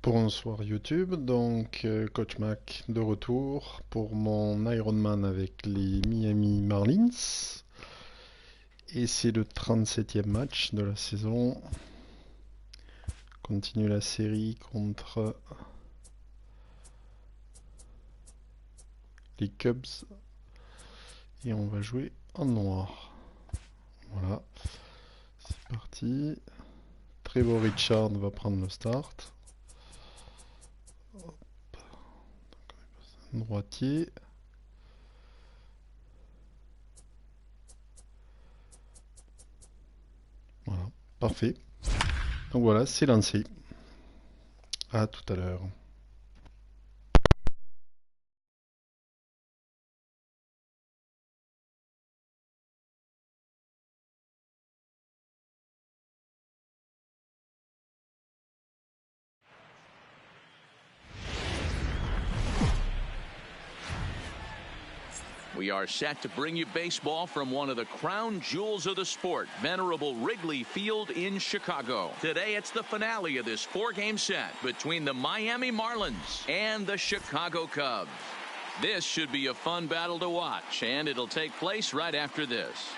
Bonsoir YouTube, donc Coach Mac de retour pour mon Ironman avec les Miami Marlins. Et c'est le 37e match de la saison. On continue la série contre les Cubs. Et on va jouer en noir. Voilà, c'est parti. Trevor Richard va prendre le start. Droitier. Voilà, parfait. Donc voilà, c'est lancé. À tout à l'heure. We are set to bring you baseball from one of the crown jewels of the sport, venerable Wrigley Field in Chicago. Today, it's the finale of this four-game set between the Miami Marlins and the Chicago Cubs. This should be a fun battle to watch, and it'll take place right after this.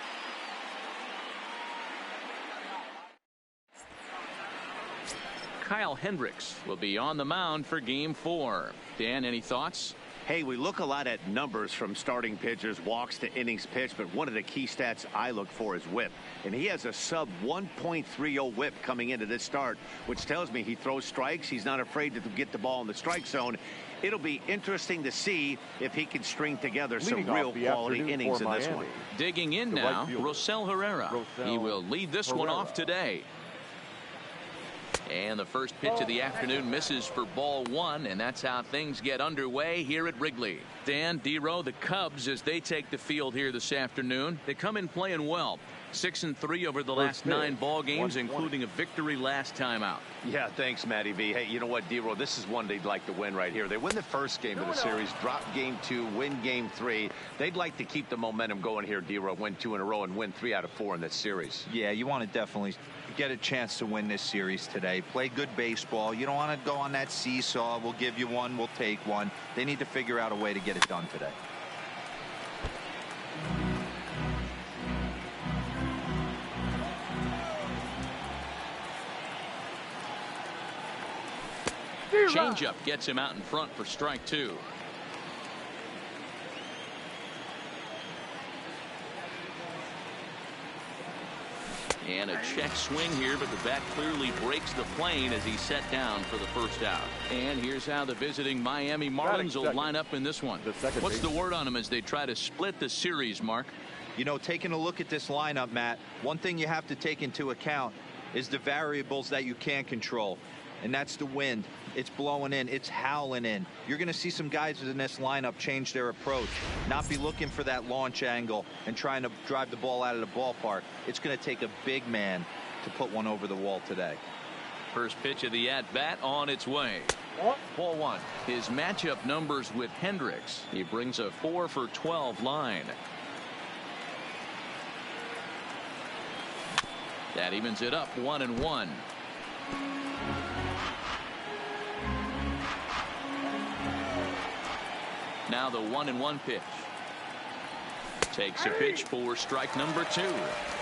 Kyle Hendricks will be on the mound for Game 4. Dan, any thoughts? Hey, we look a lot at numbers from starting pitchers, walks to innings pitched, but one of the key stats I look for is whip. And he has a sub 1.30 whip coming into this start, which tells me he throws strikes. He's not afraid to get the ball in the strike zone. It'll be interesting to see if he can string together some real quality innings in this one. Digging in now, Rosell Herrera. He will lead this one off today. And the first pitch of the afternoon misses for ball one, and that's how things get underway here at Wrigley. Dan, D-Row, the Cubs, as they take the field here this afternoon, they come in playing well. 6-3 over the last 9 ball games, including a victory last time out. Yeah, thanks, Matty V. Hey, you know what, D-Row, this is one they'd like to win right here. They win the first game of the series, drop game 2, win game 3. They'd like to keep the momentum going here, D-Row, win 2 in a row and win 3 out of 4 in this series. Yeah, you want to definitely get a chance to win this series today. Play good baseball. You don't want to go on that seesaw. We'll give you one, we'll take one. They need to figure out a way to get it done today. Changeup gets him out in front for strike 2. And a check swing here, but the bat clearly breaks the plane as he's set down for the first out. And here's how the visiting Miami Marlins will line up in this one. What's the word on them as they try to split the series, Mark? You know, taking a look at this lineup, Matt, one thing you have to take into account is the variables that you can't control. And that's the wind. It's blowing in. It's howling in. You're going to see some guys in this lineup change their approach, not be looking for that launch angle and trying to drive the ball out of the ballpark. It's going to take a big man to put one over the wall today. First pitch of the at-bat on its way. Ball 1. His matchup numbers with Hendricks. He brings a 4 for 12 line. That evens it up 1-1. Now the 1-1 pitch. Takes a pitch for strike number 2.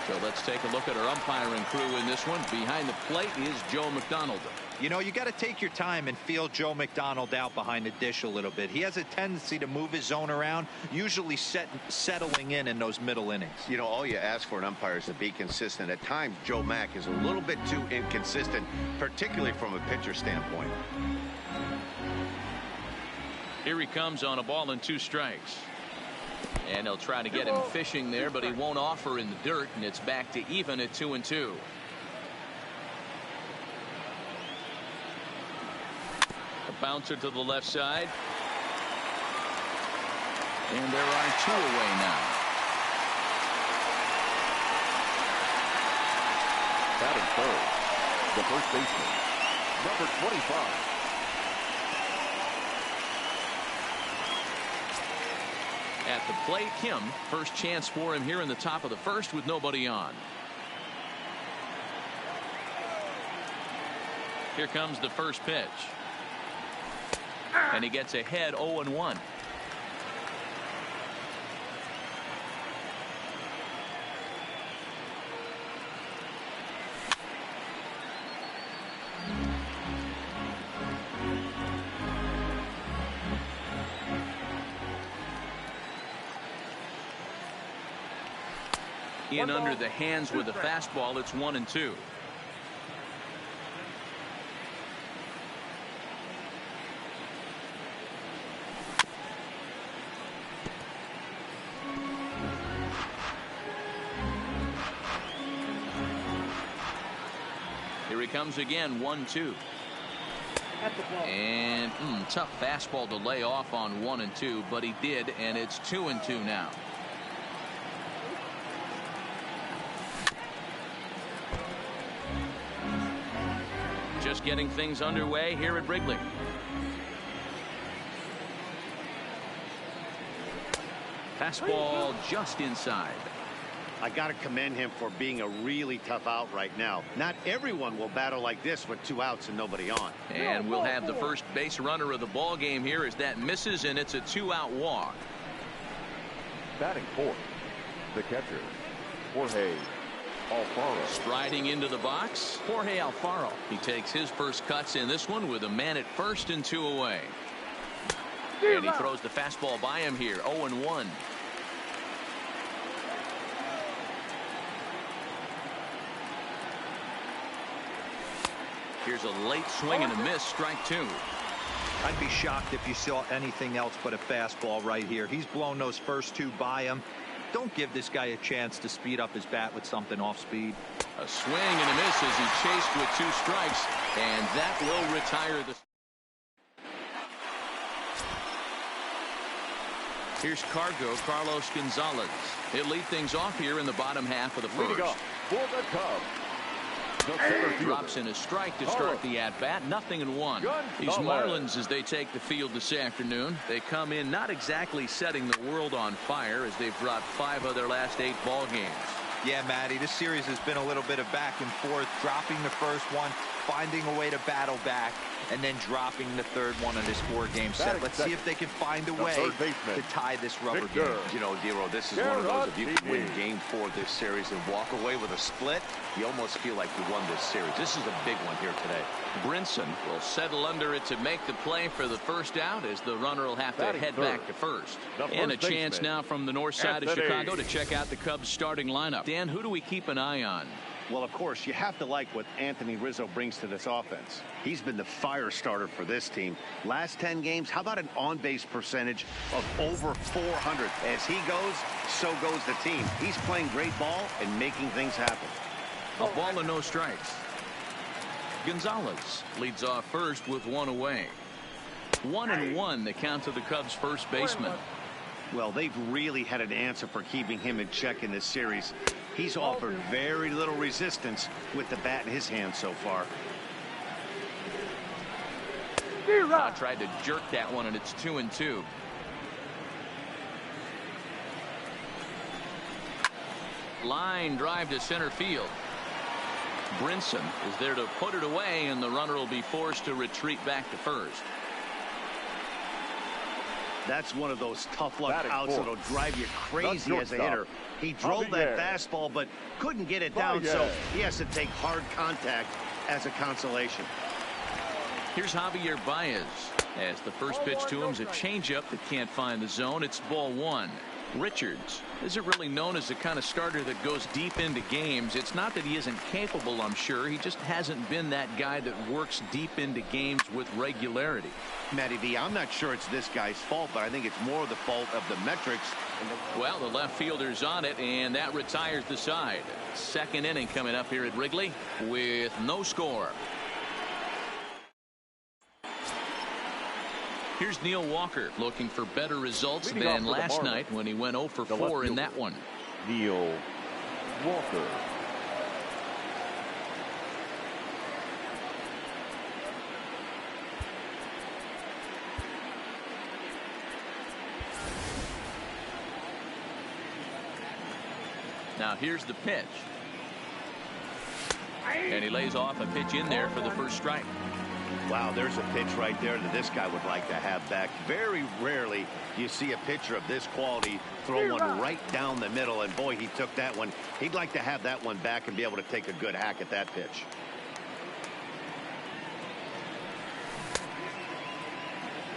So let's take a look at our umpiring crew in this one. Behind the plate is Joe McDonald. You know, you got to take your time and feel Joe McDonald out behind the dish a little bit. He has a tendency to move his zone around, usually settling in those middle innings. You know, all you ask for an umpire is to be consistent. At times, Joe Mack is a little bit too inconsistent, particularly from a pitcher standpoint. Here he comes on a ball and 2 strikes. And he'll try to get him fishing there, but he won't offer in the dirt, and it's back to even at 2-2. A bouncer to the left side. And there are 2 away now. Batting third, the first baseman, number 25. At the plate, Kim. First chance for him here in the top of the first with nobody on. Here comes the first pitch. And he gets ahead 0-1. In under the hands with a fastball, it's 1-2. Here he comes again, 1-2. And tough fastball to lay off on 1-2, but he did, and it's 2-2 now. Just getting things underway here at Wrigley. Fastball just inside. I got to commend him for being a really tough out right now. Not everyone will battle like this with 2 outs and nobody on. And we'll have the first base runner of the ball game here as that misses, and it's a 2-out walk. Batting fourth, the catcher, Jorge Alfaro. Striding into the box, Jorge Alfaro. He takes his first cuts in this one with a man at first and 2 away. And he throws the fastball by him here, 0-1. Here's a late swing and a miss, strike 2. I'd be shocked if you saw anything else but a fastball right here. He's blown those first 2 by him. Don't give this guy a chance to speed up his bat with something off speed. A swing and a miss as he chased with 2 strikes, and that will retire the. Here's Carlos Gonzalez. He'll lead things off here in the bottom half of the first. Leading up for the Cubs, Drops in a strike to start the at-bat. 0-1. These Marlins, as they take the field this afternoon, they come in not exactly setting the world on fire as they've dropped 5 of their last 8 ball games. Yeah, Matty, this series has been a little bit of back and forth, dropping the first one, finding a way to battle back, and then dropping the third one in this 4-game set. Let's see if they can find a way to tie this rubber game. You know, Dero, this is one of those, if you can win game 4 of this series and walk away with a split, you almost feel like you won this series. This is a big one here today. Brinson will settle under it to make the play for the first out as the runner will have to head back to first. And a chance now from the north side of Chicago to check out the Cubs starting lineup. Dan, who do we keep an eye on? Well, of course, you have to like what Anthony Rizzo brings to this offense. He's been the fire starter for this team. Last 10 games, how about an on-base percentage of over 400? As he goes, so goes the team. He's playing great ball and making things happen. A ball and no strikes. Gonzalez leads off first with 1 away. 1-1 the count to the Cubs first baseman. Well, they've really had an answer for keeping him in check in this series. He's offered very little resistance with the bat in his hand so far. Tried to jerk that one, and it's 2-2. Line drive to center field. Brinson is there to put it away, and the runner will be forced to retreat back to first. That's one of those tough luck outs that'll drive you crazy as a hitter. He drove that fastball but couldn't get it down, so he has to take hard contact as a consolation. Here's Javier Baez as the first pitch to him is a changeup that can't find the zone. It's ball 1. Richards isn't really known as the kind of starter that goes deep into games. It's not that he isn't capable, I'm sure. He just hasn't been that guy that works deep into games with regularity. Matty V, I'm not sure it's this guy's fault, but I think it's more the fault of the metrics. Well, the left fielder's on it, and that retires the side. Second inning coming up here at Wrigley with no score. Here's Neil Walker looking for better results than last night when he went 0 for 4 in that one. Neil Walker. Now here's the pitch. And he lays off a pitch in there for the first strike. Wow, there's a pitch right there that this guy would like to have back. Very rarely do you see a pitcher of this quality throw one right down the middle, and boy, he took that one. He'd like to have that one back and be able to take a good hack at that pitch.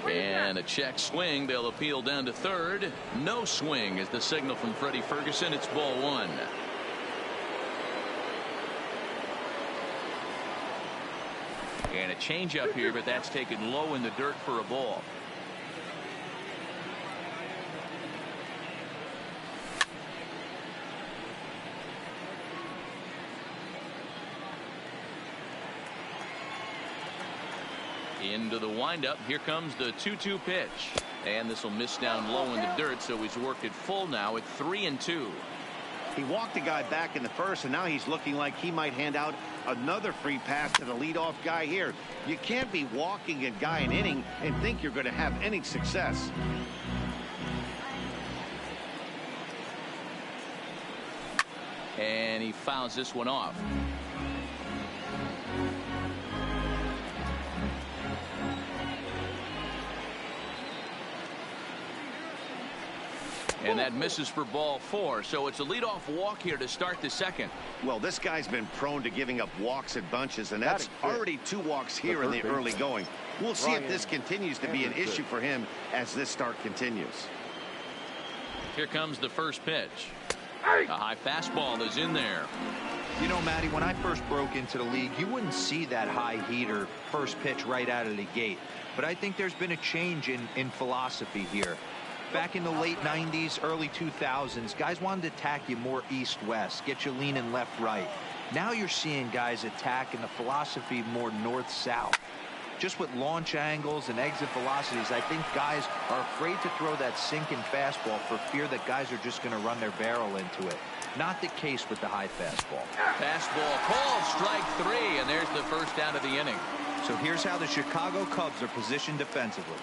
And a check swing. They'll appeal down to third. No swing is the signal from Freddie Ferguson. It's ball one. And a changeup here, but that's taken low in the dirt for a ball. Into the windup. Here comes the 2-2 pitch. And this will miss down low in the dirt, so he's worked it full now at 3-2. He walked the guy back in the first, and now he's looking like he might hand out another free pass to the leadoff guy here. You can't be walking a guy an inning and think you're going to have any success. And he fouls this one off. And that misses for ball four. So it's a leadoff walk here to start the second. Well, this guy's been prone to giving up walks at bunches, and that's already 2 walks here in the early going. We'll see if this continues to be an issue for him as this start continues. Here comes the first pitch. A high fastball is in there. You know, Matty, when I first broke into the league, you wouldn't see that high heater first pitch right out of the gate. But I think there's been a change in philosophy here. Back in the late 90s, early 2000s, guys wanted to attack you more east-west, get you leaning left-right. Now you're seeing guys attack in the philosophy more north-south. Just with launch angles and exit velocities, I think guys are afraid to throw that sinking fastball for fear that guys are just going to run their barrel into it. Not the case with the high fastball. Fastball called, strike 3, and there's the first out of the inning. So here's how the Chicago Cubs are positioned defensively.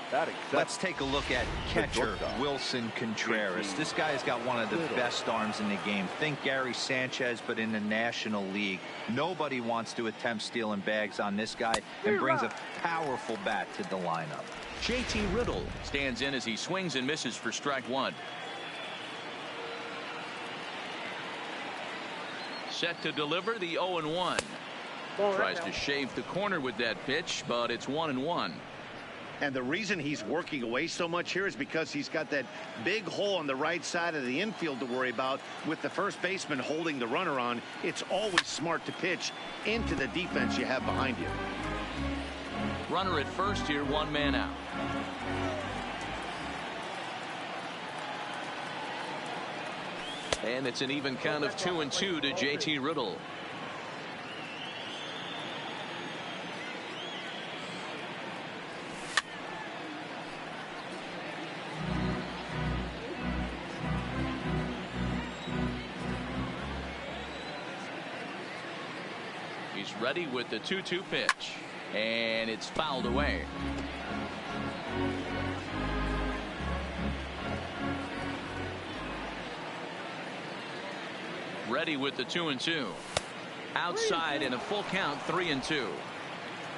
Let's take a look at catcher Wilson Contreras. This guy's got one of the best arms in the game. Think Gary Sanchez, but in the National League. Nobody wants to attempt stealing bags on this guy, and brings a powerful bat to the lineup. JT Riddle stands in as he swings and misses for strike 1. Set to deliver the 0-1. Tries to shave the corner with that pitch, but it's 1-1. And the reason he's working away so much here is because he's got that big hole on the right side of the infield to worry about with the first baseman holding the runner on. It's always smart to pitch into the defense you have behind you. Runner at first here, 1 man out. And it's an even count of 2-2 to JT Riddle. He's ready with the 2-2 pitch, and it's fouled away. Ready with the 2-2. Outside in a full count, 3-2.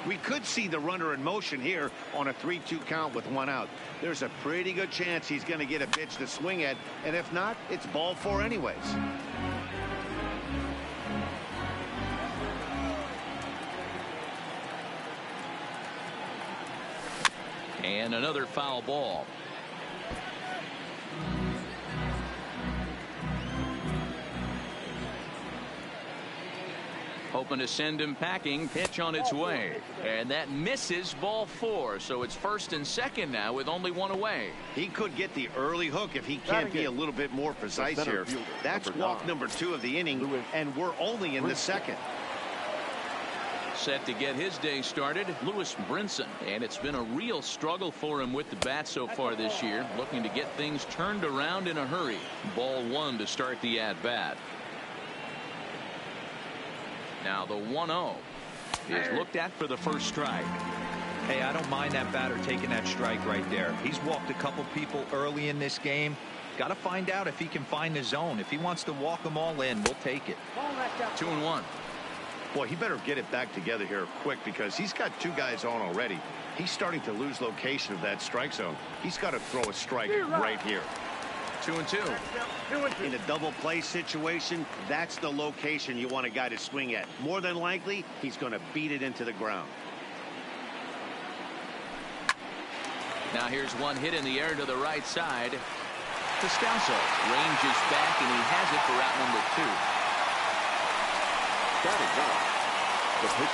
We could see the runner in motion here on a 3-2 count with 1 out. There's a pretty good chance he's going to get a pitch to swing at, and if not, it's ball 4 anyways. And another foul ball. Hoping to send him packing. Pitch on its way. And that misses, ball 4. So it's first and second now with only 1 away. He could get the early hook if he can't be a little bit more precise here. That's walk number 2 of the inning, and we're only in the second. Set to get his day started, Lewis Brinson. And it's been a real struggle for him with the bat so far this year. Looking to get things turned around in a hurry. Ball 1 to start the at-bat. Now the 1-0 is looked at for the first strike. Hey, I don't mind that batter taking that strike right there. He's walked a couple people early in this game. Got to find out if he can find the zone. If he wants to walk them all in, we'll take it. 2-1. Boy, he better get it back together here quick because he's got 2 guys on already. He's starting to lose location of that strike zone. He's got to throw a strike right here. 2-2. In a double play situation, that's the location you want a guy to swing at. More than likely, he's going to beat it into the ground. Now here's one hit in the air to the right side. Descalso ranges back, and he has it for out number 2.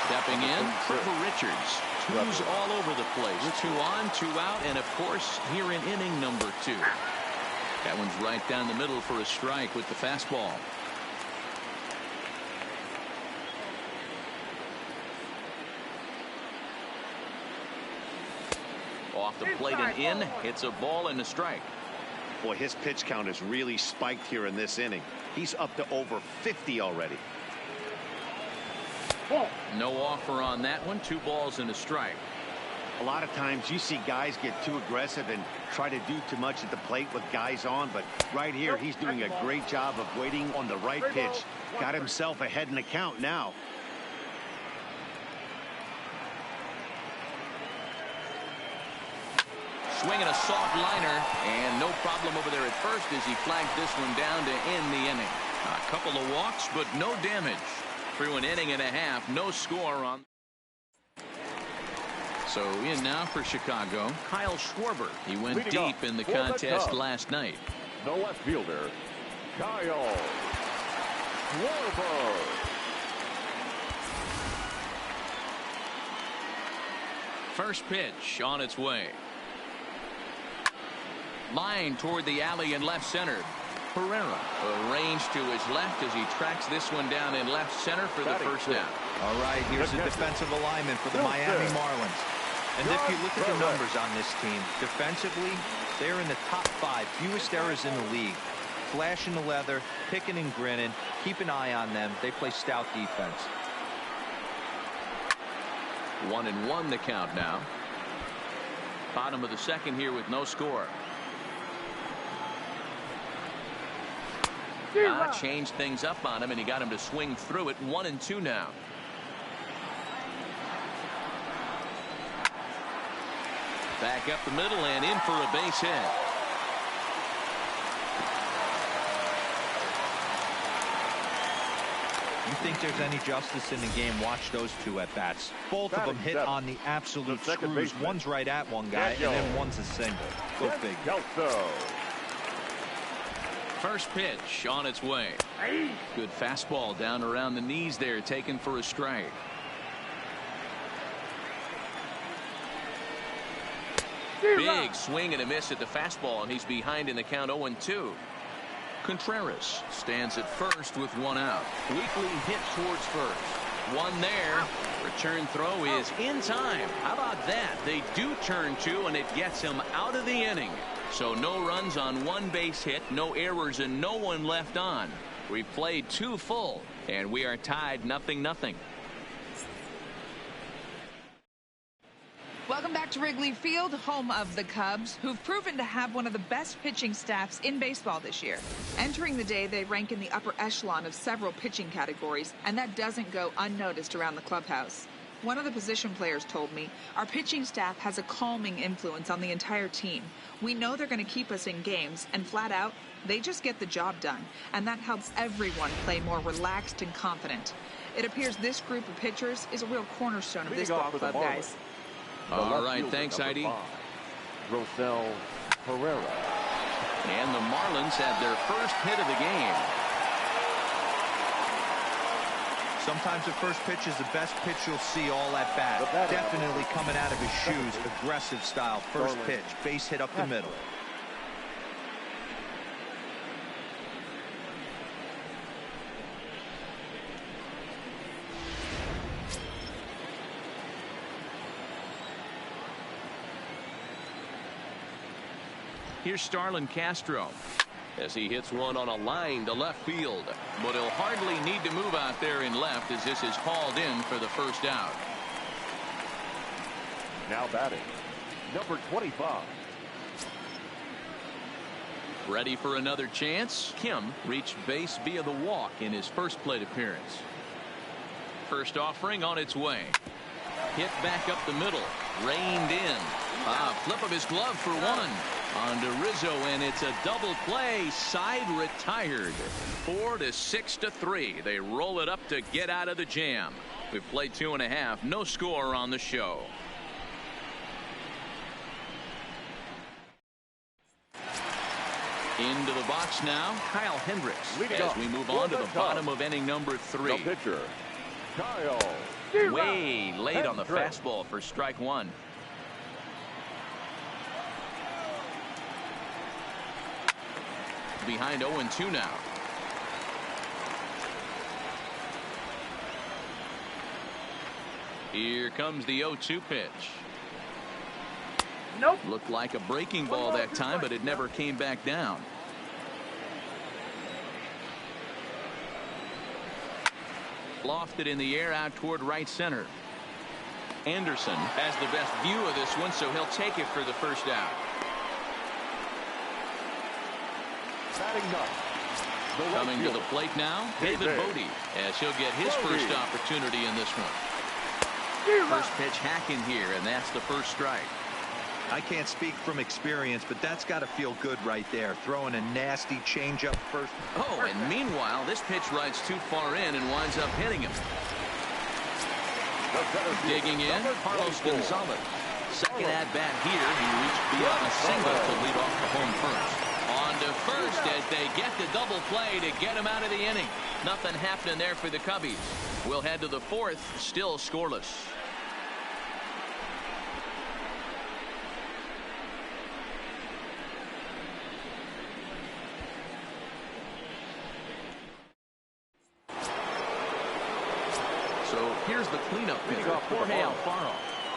Stepping in, Trevor Richards. 2s all over the place. 2 on, 2 out, and of course here in inning number 2. That one's right down the middle for a strike with the fastball. Off the plate and in. It's a ball and a strike. Boy, his pitch count has really spiked here in this inning. He's up to over 50 already. No offer on that one. 2 balls and a strike. A lot of times you see guys get too aggressive and try to do too much at the plate with guys on, but right here he's doing a great job of waiting on the right pitch. Got himself ahead in the count now. Swinging a soft liner, and no problem over there at first as he flags this one down to end the inning. A couple of walks, but no damage. Through an inning and a half, no score on. So in now for Chicago, Kyle Schwarber. He went deep in the contest last night. The left fielder, Kyle Schwarber. First pitch on its way. Line toward the alley in left center. Pereira arranged to his left as he tracks this one down in left center for the first down. All right, here's the defensive alignment for the Miami Marlins. And if you look at the numbers on this team, defensively, they're in the top 5 fewest errors in the league. Flashing the leather, picking and grinning. Keep an eye on them. They play stout defense. 1-1 the count now. Bottom of the second here with no score. Changed things up on him, and he got him to swing through it. 1-2 now. Back up the middle and in for a base hit. You think there's any justice in the game, watch those 2 at bats. Both of them hit on the absolute screws. One's right at one guy, and then one's a single. Go big. First pitch on its way. Good fastball down around the knees there, taken for a strike. Big swing and a miss at the fastball, and he's behind in the count 0-2. Contreras stands at first with 1 out. Weekly hit towards first. One there. Return throw is in time. How about that? They do turn 2, and it gets him out of the inning. So no runs on 1 base hit, no errors, and no one left on. We played 2 full, and we are tied 0-0. Welcome back to Wrigley Field, home of the Cubs, who've proven to have one of the best pitching staffs in baseball this year. Entering the day, they rank in the upper echelon of several pitching categories, and that doesn't go unnoticed around the clubhouse. One of the position players told me, our pitching staff has a calming influence on the entire team. We know they're going to keep us in games, and flat out, they just get the job done, and that helps everyone play more relaxed and confident. It appears this group of pitchers is a real cornerstone of this ball club, guys. All right, thanks, Heidi. Rosell Pereira. And the Marlins have their first hit of the game. Sometimes the first pitch is the best pitch you'll see all at bat. Definitely coming out of his shoes. Aggressive style. First pitch. Base hit up the middle. Here's Starlin Castro as he hits one on a line to left field, but he'll hardly need to move out there in left as this is hauled in for the first out. Now batting, number 25. Ready for another chance. Kim reached base via the walk in his first plate appearance. first offering on its way. Hit back up the middle. Reined in. Flip of his glove for one. On to Rizzo, and it's a double play. Side retired. 4-6-3. They roll it up to get out of the jam. We've played 2.5. No score on the show. Into the box now, Kyle Hendricks, as we move on to the bottom of inning number 3. The pitcher, Kyle. Way late on the fastball for strike one. Behind 0-2 now. Here comes the 0-2 pitch. Nope. Looked like a breaking ball that time, but it never came back down. Lofted in the air out toward right center. Anderson has the best view of this one, so he'll take it for the first out. Coming to the plate now, David Bodie, as he'll get his first opportunity in this one. First pitch hacking here, and that's the first strike. I can't speak from experience, but that's got to feel good right there. Throwing a nasty changeup first. Oh, and meanwhile, this pitch rides too far in and winds up hitting him. Digging in, Carlos Gonzalez. Second at bat here, he reached beyond a single to lead off the home first. On to first as they get the double play to get him out of the inning. Nothing happening there for the Cubbies. We'll head to the fourth, still scoreless. So here's the cleanup pitch, Jorge Alfaro.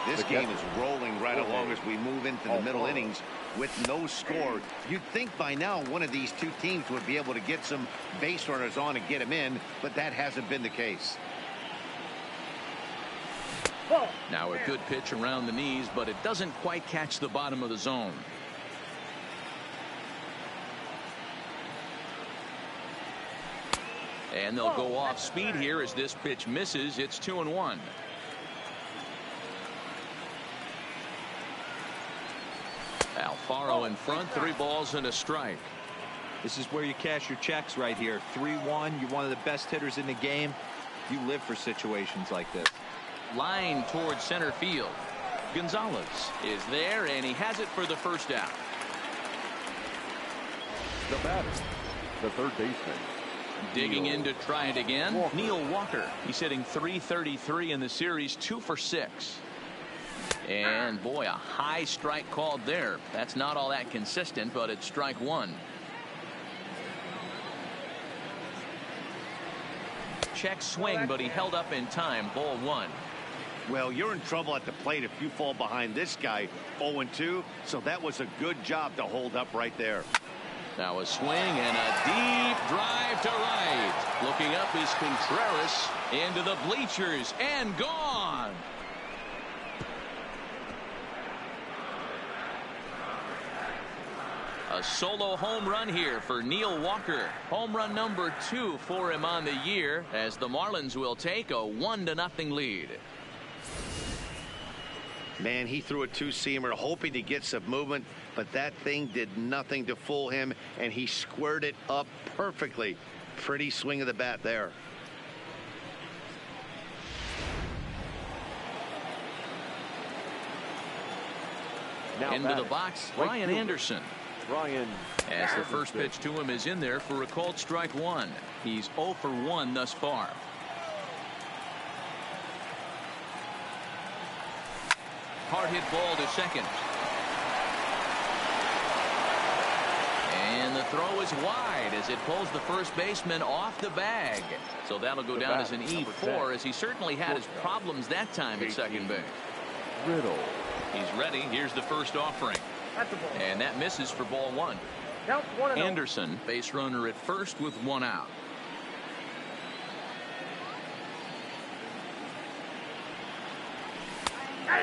This game is rolling right along as we move into the middle innings with no score. You'd think by now one of these two teams would be able to get some base runners on and get them in, but that hasn't been the case. Now a good pitch around the knees, but it doesn't quite catch the bottom of the zone. And they'll go off speed here as this pitch misses. It's 2-1. Alfaro in front, 3 balls and a strike. This is where you cash your checks right here. 3-1. You're one of the best hitters in the game. You live for situations like this. Line towards center field. Gonzalez is there, and he has it for the first out. The batter, the third baseman. Digging in to try it again, Neil Walker. He's hitting .333 in the series, 2 for 6. And boy, a high strike called there. That's not all that consistent, but it's strike one. Check swing, but he held up in time. Ball one. Well, you're in trouble at the plate if you fall behind this guy. 0-2, so that was a good job to hold up right there. Now a swing and a deep drive to right. Looking up is Contreras into the bleachers and gone. A solo home run here for Neil Walker. Home run number 2 for him on the year, as the Marlins will take a 1-0 lead. Man, he threw a two-seamer hoping to get some movement, but that thing did nothing to fool him, and he squared it up perfectly. Pretty swing of the bat there. Now into the box, Ryan Anderson. As the first pitch to him is in there for a called strike one. He's 0 for 1 thus far. Hard hit ball to second. And the throw is wide as it pulls the first baseman off the bag. So that'll go down as an E4, as he certainly had his problems that time at second base. Riddle. He's ready. Here's the first offering. And that misses for ball one. Anderson, base runner at first with 1 out.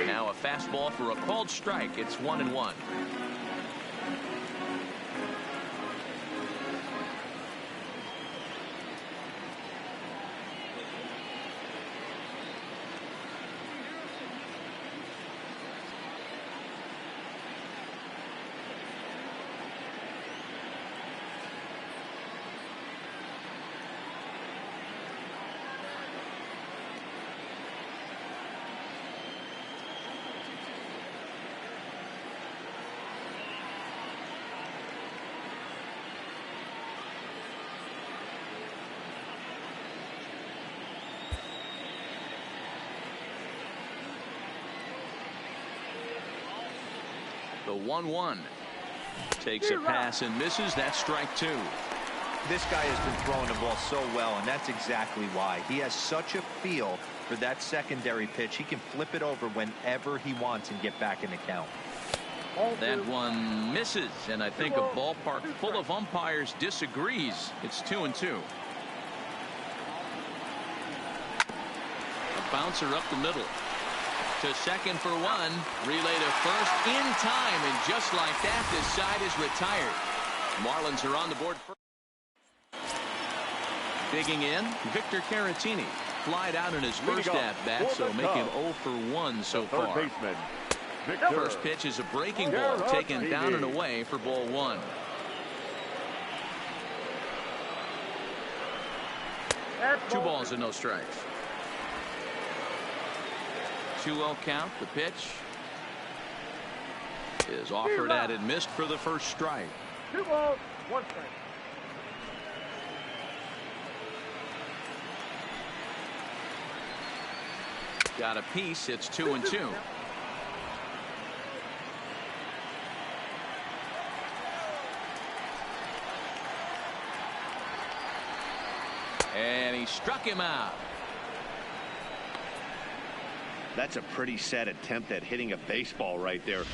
Now a fastball for a called strike. It's 1-1. The 1-1. Takes a pass and misses. That's strike two. This guy has been throwing the ball so well, and that's exactly why. He has such a feel for that secondary pitch. He can flip it over whenever he wants and get back in the count. That one misses, and I think a ballpark full of umpires disagrees. It's 2-2. A bouncer up the middle. To second for one. Relay to first in time, and just like that, this side is retired. Marlins are on the board first. Digging in, Victor Caratini. Flied out in his first at-bat, so make him 0 for 1 so far. Baseman, First pitch is a breaking ball, taken down and away for ball one. Two balls and no strikes. 2-0 count. The pitch is offered at and missed for the first strike. 2 balls, 1 strike. Got a piece. It's 2-2. And he struck him out. That's a pretty sad attempt at hitting a baseball right there.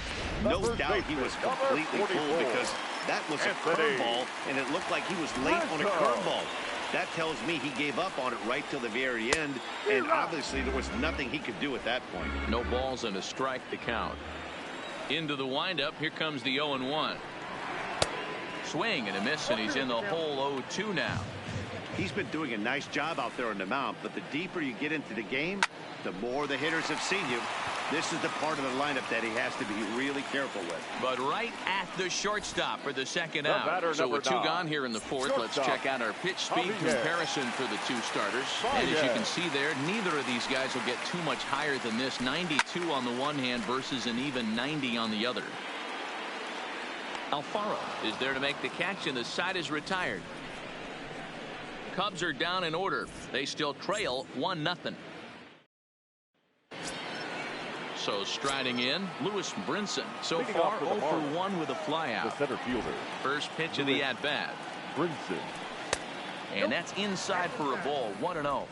No doubt he was completely fooled because that was a curveball, and it looked like he was late on a curveball. That tells me he gave up on it right till the very end, and obviously there was nothing he could do at that point. No balls and a strike to count. Into the windup. Here comes the 0-1. Swing and a miss, and he's in the hole 0-2 now. He's been doing a nice job out there on the mound, but the deeper you get into the game, the more the hitters have seen you. This is the part of the lineup that he has to be really careful with. But right at the shortstop for the second out. So with 2 gone here in the fourth, let's check out our pitch speed comparison for the 2 starters. And as you can see there, neither of these guys will get too much higher than this. 92 on the one hand versus an even 90 on the other. Alfaro is there to make the catch, and the side is retired. Cubs are down in order. They still trail 1-0. So striding in, Lewis Brinson. So far 0 for 1 with a flyout. The center fielder. First pitch of the at-bat. Brinson. And that's inside for a ball. 1-0.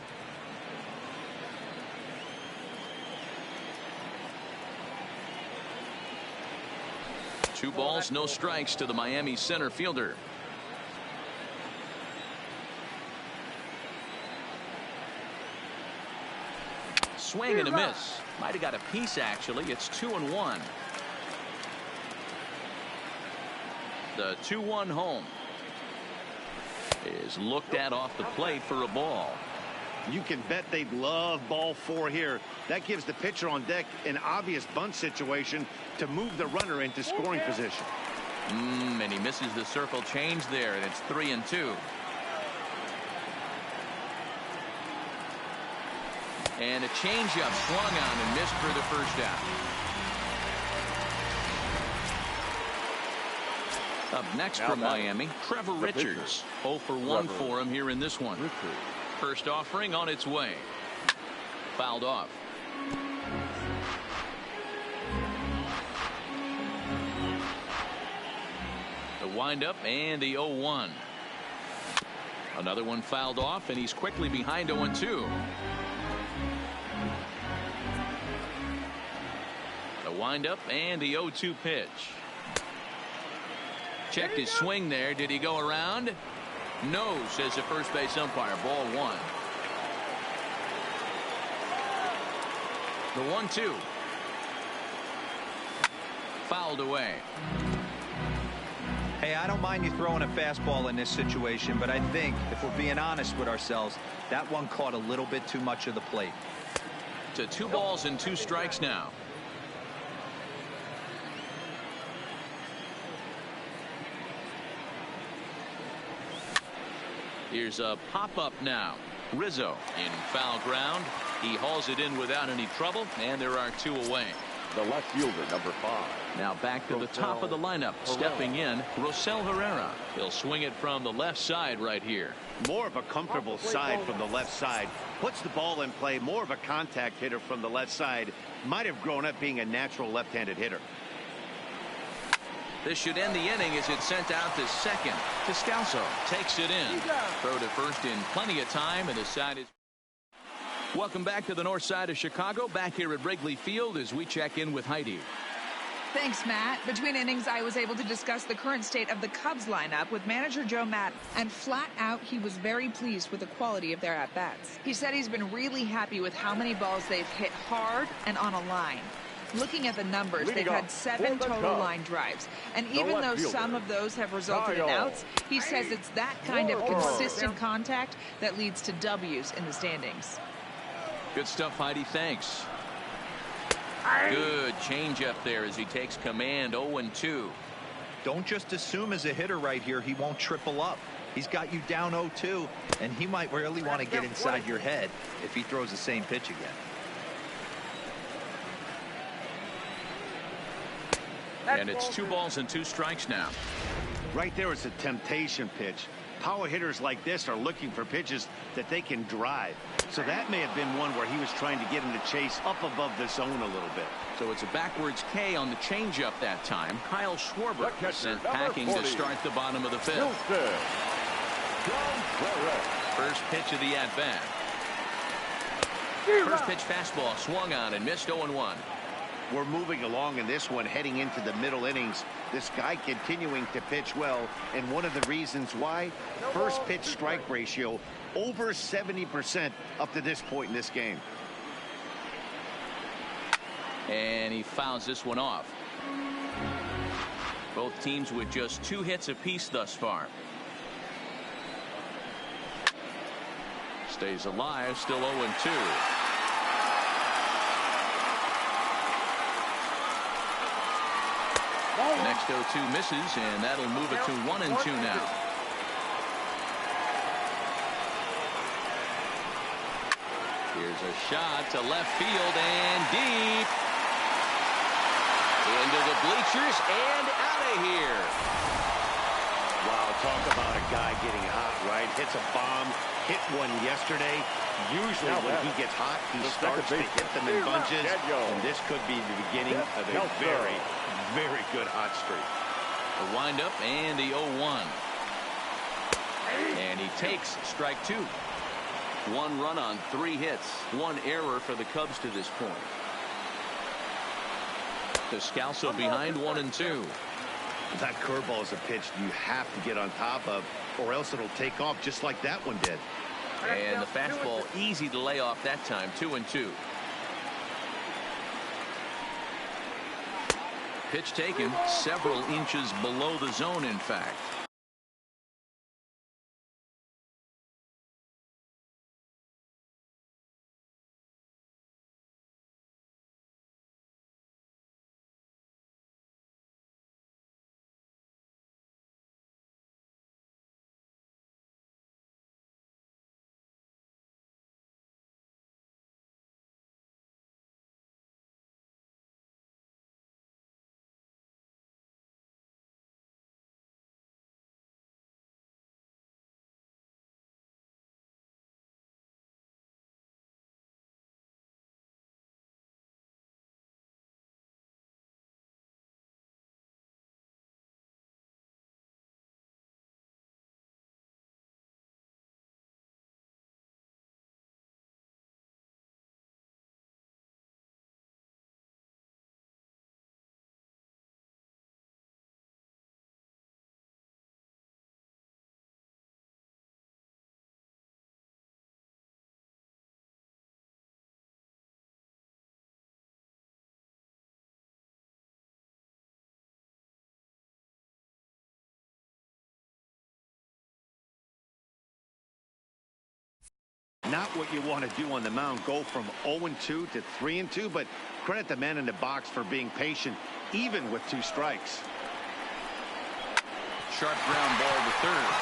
Two balls, no strikes to the Miami center fielder. Swing and a miss. Might have got a piece, actually. It's 2-1. The 2-1 home is looked at off the plate for a ball. You can bet they'd love ball 4 here. That gives the pitcher on deck an obvious bunt situation to move the runner into scoring position. And he misses the circle change there, and it's 3-2. And a changeup swung on and missed for the first out. Up next from Miami, Trevor Richards. 0 for 1 for him here in this one. First offering on its way. Fouled off. The windup and the 0-1. Another one fouled off, and he's quickly behind 0-2. The windup and the 0-2 pitch. Checked his swing there. Did he go around? No, says the first base umpire. Ball 1. The 1-2. Fouled away. Hey, I don't mind you throwing a fastball in this situation, but I think if we're being honest with ourselves, that one caught a little bit too much of the plate. To 2 balls and 2 strikes now. Here's a pop-up now. Rizzo in foul ground. He hauls it in without any trouble, and there are 2 away. The left fielder, number 5. Now back to the top of the lineup. Stepping in, Rosell Herrera. He'll swing it from the left side right here. More of a comfortable side from the left side. Puts the ball in play. More of a contact hitter from the left side. Might have grown up being a natural left-handed hitter. This should end the inning as it's sent out to second. Descalso takes it in. Throw to first in plenty of time, and the side is... Welcome back to the north side of Chicago, back here at Wrigley Field as we check in with Heidi. Thanks, Matt. Between innings, I was able to discuss the current state of the Cubs lineup with manager Joe Maddon, and flat out, he was very pleased with the quality of their at-bats. He said he's been really happy with how many balls they've hit hard and on a line. Looking at the numbers, they've had 7 total line drives. And even though some of those have resulted in outs, he says it's that kind of consistent contact that leads to W's in the standings. Good stuff, Heidi. Thanks. Good changeup there as he takes command. 0-2. Don't just assume as a hitter right here he won't triple up. He's got you down 0-2, and he might really want to get inside your head if he throws the same pitch again. And it's 2 balls and 2 strikes now. Right there is a temptation pitch. Power hitters like this are looking for pitches that they can drive. So that may have been one where he was trying to get him to chase up above the zone a little bit. So it's a backwards K on the changeup that time. Kyle Schwarber sent packing to start the bottom of the 5th. First pitch of the at-bat. First pitch fastball swung on and missed. 0-1. We're moving along in this one, heading into the middle innings. This guy continuing to pitch well, and one of the reasons why, first pitch strike ratio over 70% up to this point in this game. And he fouls this one off. Both teams with just 2 hits apiece thus far. Stays alive, still 0-2. The next 0-2 misses, and that'll move it to 1-2 now. Here's a shot to left field and deep. Into the bleachers and out of here. Wow, talk about a guy getting hot, right? Hits a bomb, hit one yesterday. Usually when he gets hot, he starts to hit them in bunches, and this could be the beginning of a very good hot streak. The windup and the 0-1. And he takes strike 2. 1 run on 3 hits. 1 error for the Cubs to this point. Descalso behind 1-2. That curveball is a pitch you have to get on top of, or else it'll take off just like that one did. And the fastball easy to lay off that time. 2-2. Pitch taken several inches below the zone, in fact. Not what you want to do on the mound, go from 0-2 to 3-2, but credit the man in the box for being patient, even with 2 strikes. Sharp ground ball to third,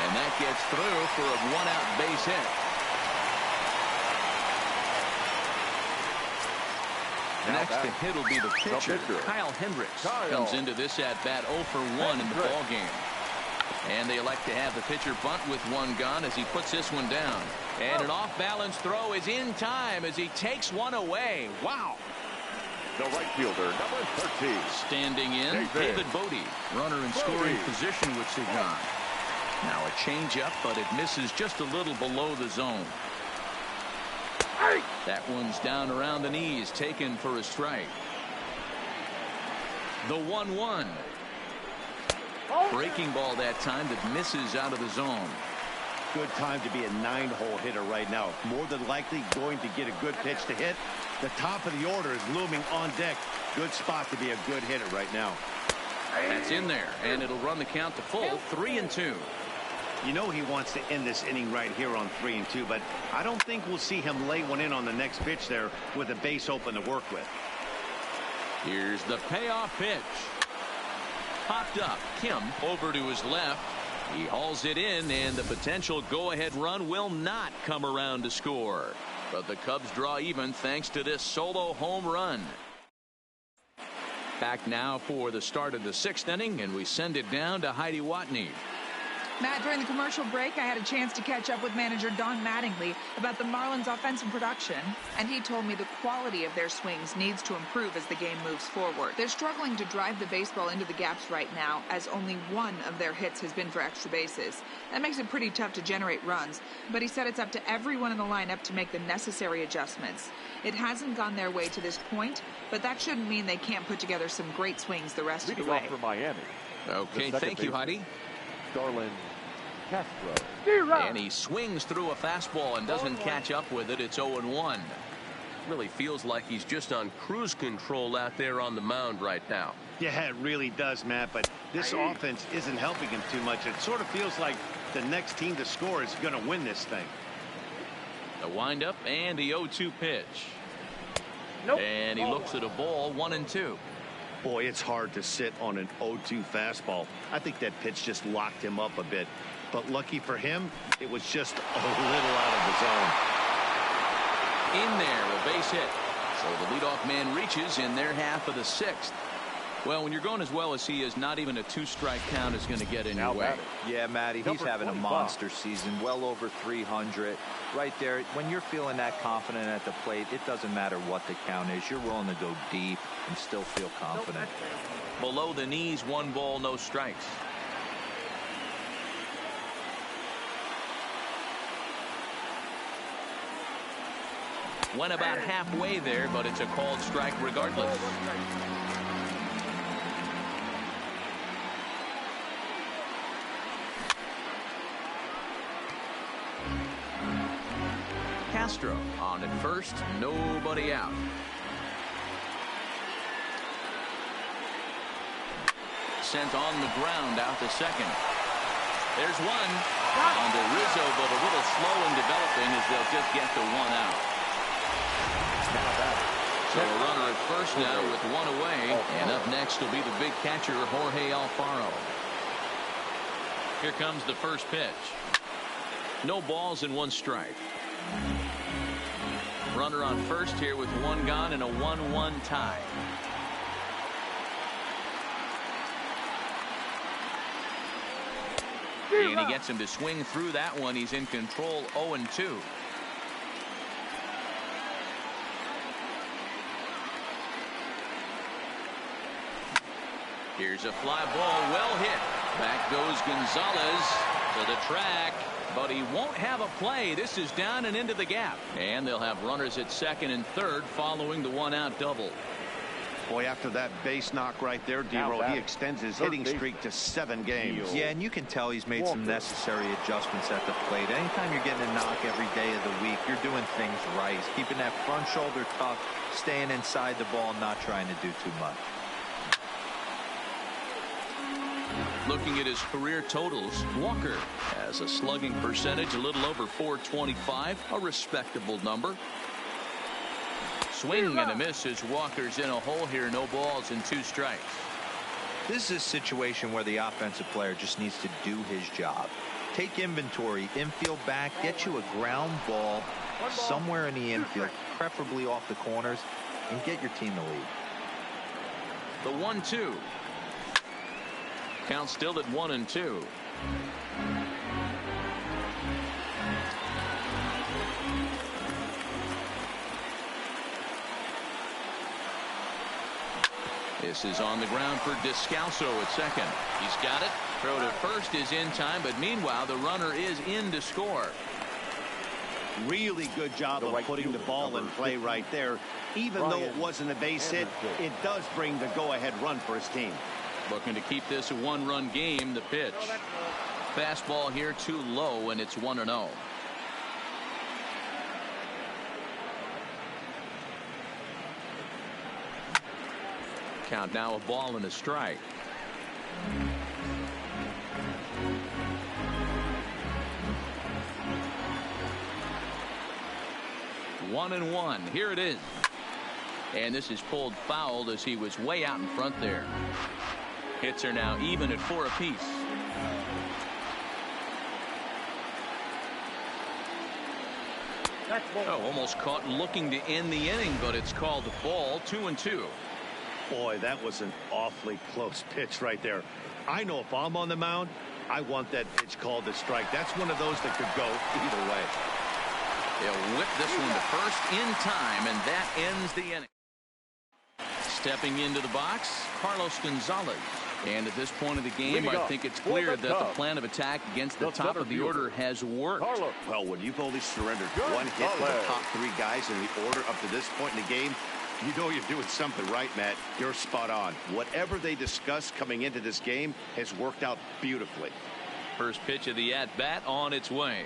and that gets through for a 1-out base hit. Next to hit will be the pitcher. Kyle Hendricks comes into this at-bat 0 for 1 in the ball game. And they elect to have the pitcher bunt with 1 gone as he puts this one down. And an off-balance throw is in time as he takes one away. Wow. The right fielder, number 13. Standing in, David Bodie. Runner in scoring position with Signifie. Now a changeup, but it misses just a little below the zone. That one's down around the knees, taken for a strike. The 1-1. Breaking ball that time that misses out of the zone. Good time to be a 9-hole hitter right now. More than likely going to get a good pitch to hit. The top of the order is looming on deck. Good spot to be a good hitter right now. That's in there, and it'll run the count to full, 3-2. You know he wants to end this inning right here on 3-2, but I don't think we'll see him lay one in on the next pitch there with a base open to work with. Here's the payoff pitch. Popped up. Kim over to his left. He hauls it in, and the potential go-ahead run will not come around to score. But the Cubs draw even thanks to this solo home run. Back now for the start of the 6th inning, and we send it down to Heidi Watney. Matt, during the commercial break, I had a chance to catch up with manager Don Mattingly about the Marlins' offensive production, and he told me the quality of their swings needs to improve as the game moves forward. They're struggling to drive the baseball into the gaps right now, as only one of their hits has been for extra bases. That makes it pretty tough to generate runs, but he said it's up to everyone in the lineup to make the necessary adjustments. It hasn't gone their way to this point, but that shouldn't mean they can't put together some great swings the rest of the way. For Miami. Okay, thank you, Heidi. Darlin Castro. And he swings through a fastball and doesn't catch up with it. It's 0-1. Really feels like he's just on cruise control out there on the mound right now. Yeah, it really does, Matt, but this offense isn't helping him too much. It sort of feels like the next team to score is going to win this thing. The windup and the 0-2 pitch. And he looks at a ball, 1-2. Boy, it's hard to sit on an 0-2 fastball. I think that pitch just locked him up a bit. But lucky for him, it was just a little out of the zone. In there, a base hit. So the leadoff man reaches in their half of the 6th. Well, when you're going as well as he is, not even a 2-strike count is going to get in your way. Yeah, Matty, he's having a monster season, well over 300. Right there, when you're feeling that confident at the plate, it doesn't matter what the count is. You're willing to go deep and still feel confident. Below the knees, 1 ball, no strikes. Went about halfway there, but it's a called strike regardless. Castro on at first, nobody out. Sent on the ground out to second. There's one on to Rizzo, but a little slow in developing as they'll just get the 1 out. So a runner at first now with 1 away, and up next will be the big catcher Jorge Alfaro. Here comes the first pitch. No balls and 1 strike. Runner on first here with 1 gone and a 1-1 tie. And he gets him to swing through that one. He's in control, 0-2. Here's a fly ball, well hit. Back goes Gonzalez to the track, but he won't have a play. This is down and into the gap. And they'll have runners at second and third following the 1-out double. Boy, after that base knock right there, D-Roll, he extends his hitting streak to 7 games. Yeah, and you can tell he's made some necessary adjustments at the plate. Anytime you're getting a knock every day of the week, you're doing things right. Keeping that front shoulder tucked, staying inside the ball, and not trying to do too much. Looking at his career totals, Walker has a slugging percentage a little over .425, a respectable number. Swing and a miss as Walker's in a hole here, no balls and 2 strikes. This is a situation where the offensive player just needs to do his job. Take inventory, infield back, get you a ground ball somewhere in the infield, preferably off the corners, and get your team the lead. The 1-2. Count still at 1-2. This is on the ground for Descalso at second. He's got it. Throw to first is in time, but meanwhile the runner is in to score. Really good job of putting the ball in play right there. Even though it wasn't a base hit, it does bring the go-ahead run for his team. Looking to keep this a one-run game. The pitch. Fastball here too low, and it's 1-0. Count now a ball and a strike. One and one. Here it is. And this is pulled foul as he was way out in front there. Hits are now even at 4 apiece. Oh, almost caught looking to end the inning, but it's called the ball. 2-2. Boy, that was an awfully close pitch right there. I know if I'm on the mound, I want that pitch called a strike. That's one of those that could go either way. They'll whip this one to first in time, and that ends the inning. Stepping into the box, Carlos Gonzalez. And at this point of the game, I think it's clear that the plan of attack against the top of the order has worked. Well, when you've only surrendered one hit to the top 3 guys in the order up to this point in the game, you know you're doing something right, Matt. You're spot on. Whatever they discussed coming into this game has worked out beautifully. First pitch of the at-bat on its way.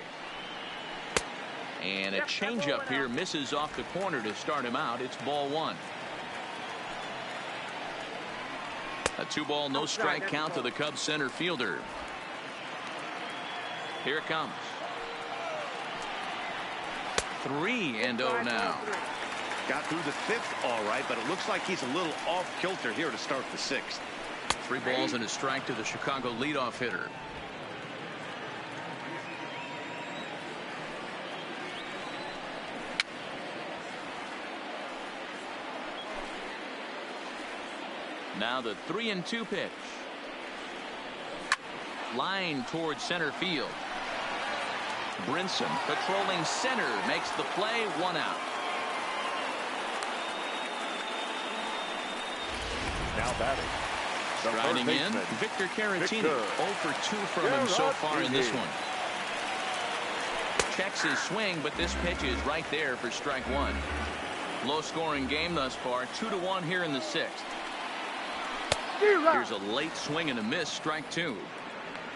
And a changeup here misses off the corner to start him out. It's ball 1. A 2-ball, no strike count to the Cubs center fielder. Here it comes. 3-0 now. Got through the 5th all right, but it looks like he's a little off kilter here to start the 6th. 3 balls and a strike to the Chicago leadoff hitter. Now the 3-2 pitch. Line towards center field. Brinson patrolling center makes the play. 1 out. Now batting. Striding in, Victor Caratini. 0 for 2 from him so far in this one. Checks his swing, but this pitch is right there for strike 1. Low scoring game thus far. 2-1 here in the 6th. Here's a late swing and a miss. Strike 2.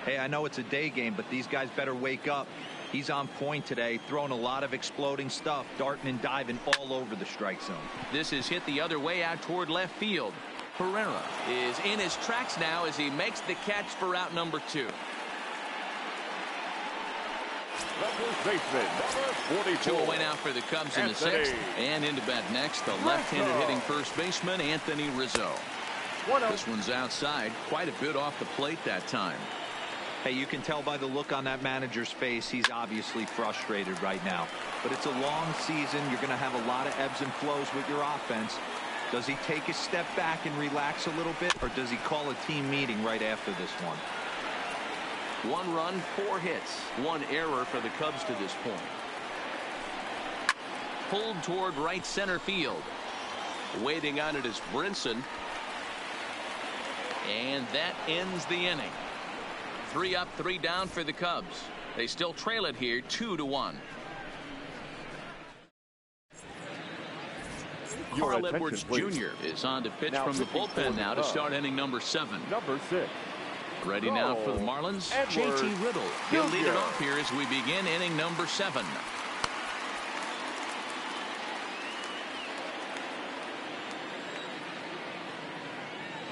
Hey, I know it's a day game, but these guys better wake up. He's on point today, throwing a lot of exploding stuff, darting and diving all over the strike zone. This is hit the other way out toward left field. Pereira is in his tracks now as he makes the catch for out number 2. Baseman, number 42. 2 away now for the Cubs in the 6th. And into bat next, the left-handed hitting first baseman, Anthony Rizzo. This one's outside, quite a bit off the plate that time. Hey, you can tell by the look on that manager's face, he's obviously frustrated right now. But it's a long season. You're going to have a lot of ebbs and flows with your offense. Does he take a step back and relax a little bit, or does he call a team meeting right after this one? 1 run, 4 hits, 1 error for the Cubs to this point. Pulled toward right center field. Waiting on it is Brinson. And that ends the inning. 3 up, 3 down for the Cubs. They still trail it here 2-1. Carl Edwards Jr. is on to pitch from the bullpen now to start inning number 7. Number 6. Ready now for the Marlins, JT Riddle. He'll lead it off here as we begin inning number 7.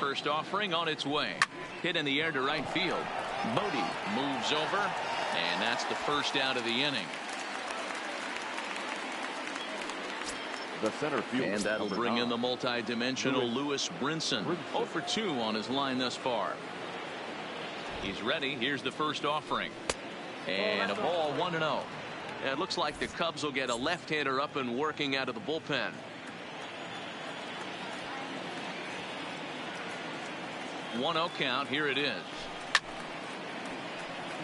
First offering on its way. Hit in the air to right field. Bodie moves over, and that's the first out of the inning. The center field. And that'll bring in the multi-dimensional Lewis Brinson. 0 for 2 on his line thus far. He's ready. Here's the first offering. And a ball 1-0. It looks like the Cubs will get a left-hander up and working out of the bullpen. 1-0 count. Here it is.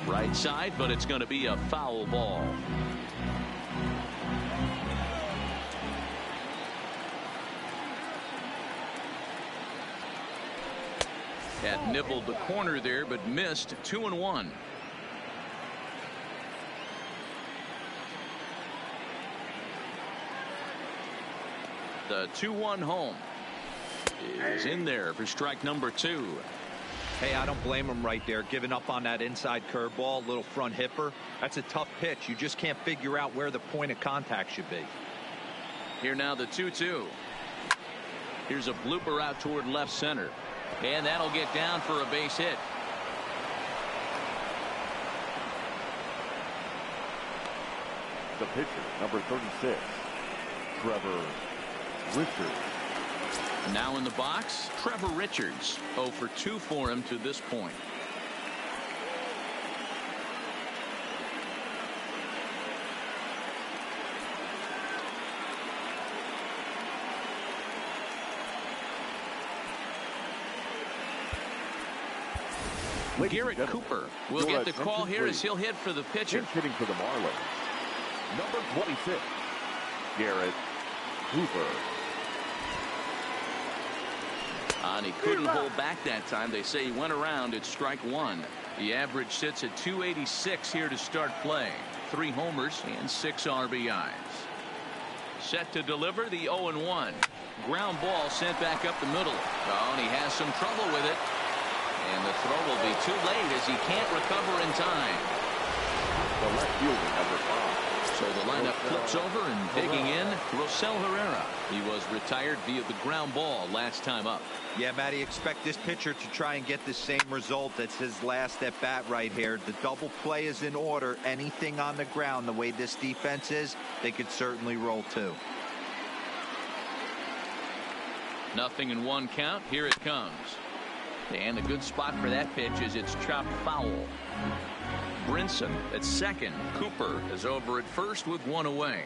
Right side, but it's going to be a foul ball. Had nibbled the corner there, but missed. 2-1. The 2-1 home is in there for strike number 2. Hey, I don't blame him right there, giving up on that inside curveball, little front hipper. That's a tough pitch. You just can't figure out where the point of contact should be. Here now the 2-2. Here's a blooper out toward left center, and that'll get down for a base hit. The pitcher, number 36, Trevor Richards. Now in the box, Trevor Richards. 0 for 2 for him to this point. Garrett Cooper will get the call here as he'll hit for the pitcher. Hitting for the Marlins, number 26, Garrett Cooper. And he couldn't hold back that time. They say he went around at strike 1. The average sits at 286 here to start play. 3 homers and 6 RBIs. Set to deliver the 0-1. Ground ball sent back up the middle. Oh, and he has some trouble with it. And the throw will be too late as he can't recover in time. The left fielder, number 5. So the lineup flips over, and digging in, Rosell Herrera. He was retired via the ground ball last time up. Yeah, Matty, expect this pitcher to try and get the same result. That's his last at bat right here. The double play is in order. Anything on the ground, the way this defense is, they could certainly roll too. 0-1 count. Here it comes. And a good spot for that pitch is it's chopped foul. Brinson at second. Cooper is over at first with 1 away.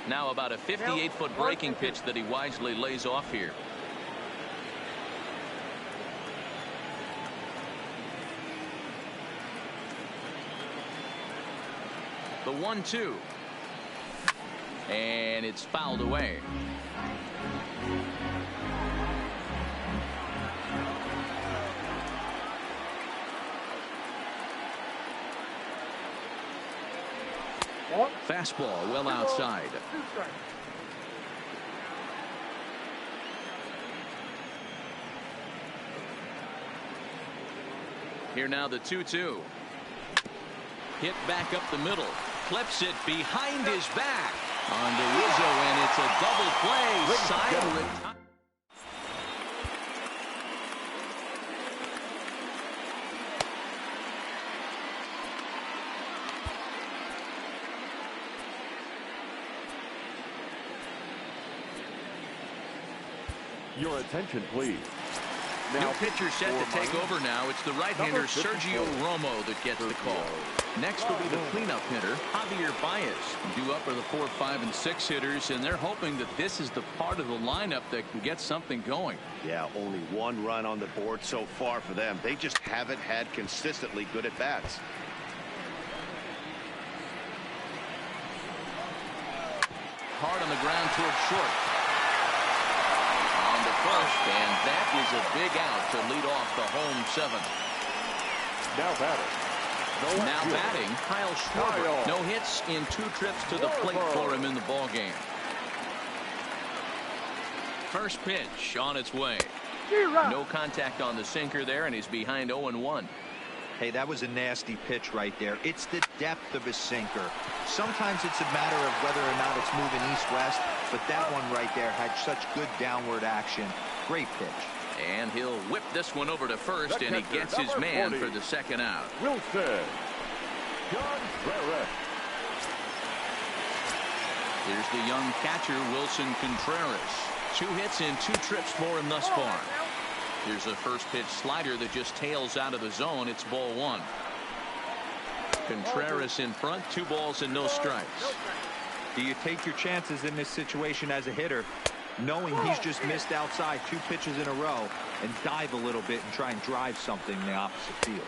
Now about a 58-foot breaking pitch that he wisely lays off here. The 1-2. And it's fouled away. Fastball well outside. Here now the 2-2. Hit back up the middle. Clips it behind his back. On to Rizzo, and it's a double play. Side retire. Your attention, please. New pitcher set to take over now. It's the right-hander Sergio Romo that gets the call. Next will be the cleanup hitter, Javier Baez. Due up are the 4, 5, and 6 hitters, and they're hoping that this is the part of the lineup that can get something going. Yeah, only 1 run on the board so far for them. They just haven't had consistently good at-bats. Hard on the ground towards short. First, and that is a big out to lead off the home 7th. Now batting, Kyle Schwarber. No hits in 2 trips to the plate for him in the ball game. First pitch on its way. No contact on the sinker there, and he's behind 0-1. Hey, that was a nasty pitch right there. It's the depth of his sinker. Sometimes it's a matter of whether or not it's moving east-west, but that one right there had such good downward action. Great pitch. And he'll whip this one over to first, and he gets his man 40. For the second out. Wilson. Here's the young catcher, Wilson Contreras. 2 hits in 2 trips for him thus far. Here's a first pitch slider that just tails out of the zone. It's ball 1. Contreras in front, 2 balls and no strikes. Do you take your chances in this situation as a hitter, knowing he's just missed outside 2 pitches in a row, and dive a little bit and try and drive something in the opposite field?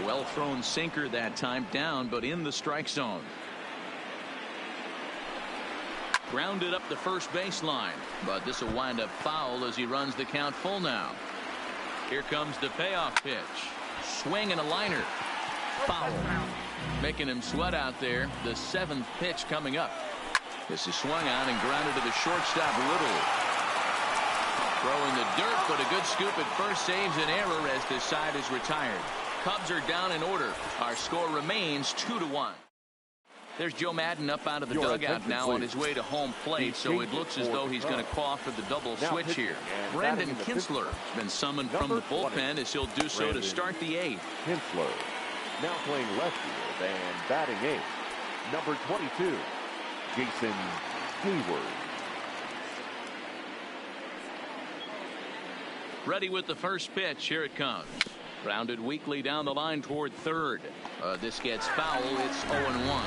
Well thrown sinker that time, down but in the strike zone. Grounded up the first baseline, but this will wind up foul as he runs the count full now. Here comes the payoff pitch. Swing and a liner. Foul. Making him sweat out there. The 7th pitch coming up. This is swung on and grounded to the shortstop Riddle. Throwing the dirt, but a good scoop at first saves an error as this side is retired. Cubs are down in order. Our score remains 2-1. There's Joe Madden up out of the dugout now on his way to home plate, so it looks as though he's going to call for the double switch here. Brendan Kinsler has been summoned from the bullpen as he'll do so to start the 8th. Kinsler now playing left field and batting 8th. Number 22, Jason Hayward. Ready with the first pitch. Here it comes. Grounded weakly down the line toward third. This gets foul. It's 0-1.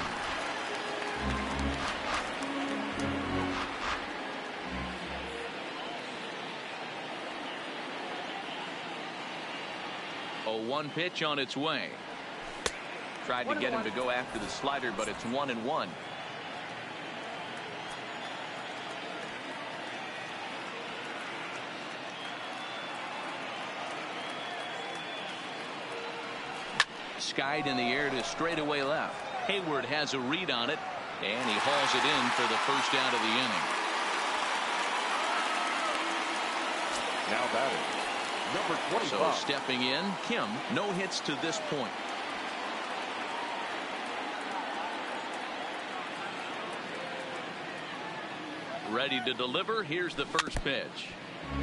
A 1 pitch on its way. Tried to get him to go after the slider, but it's 1-1. Skied in the air to straightaway left. Hayward has a read on it, and he hauls it in for the first out of the inning. Now batting, number 25. So stepping in, Kim, no hits to this point. Ready to deliver. Here's the first pitch.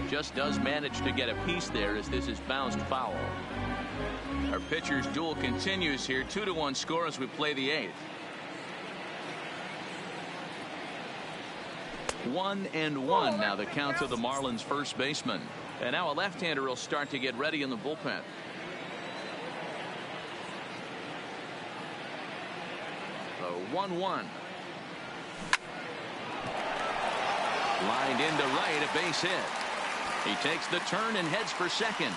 Just does manage to get a piece there as this is bounced foul. Our pitcher's duel continues here. 2-1 score as we play the 8th. 1-1 now the count to the Marlins first baseman. And now a left-hander will start to get ready in the bullpen. The 1-1. Lined into right, a base hit. He takes the turn and heads for second.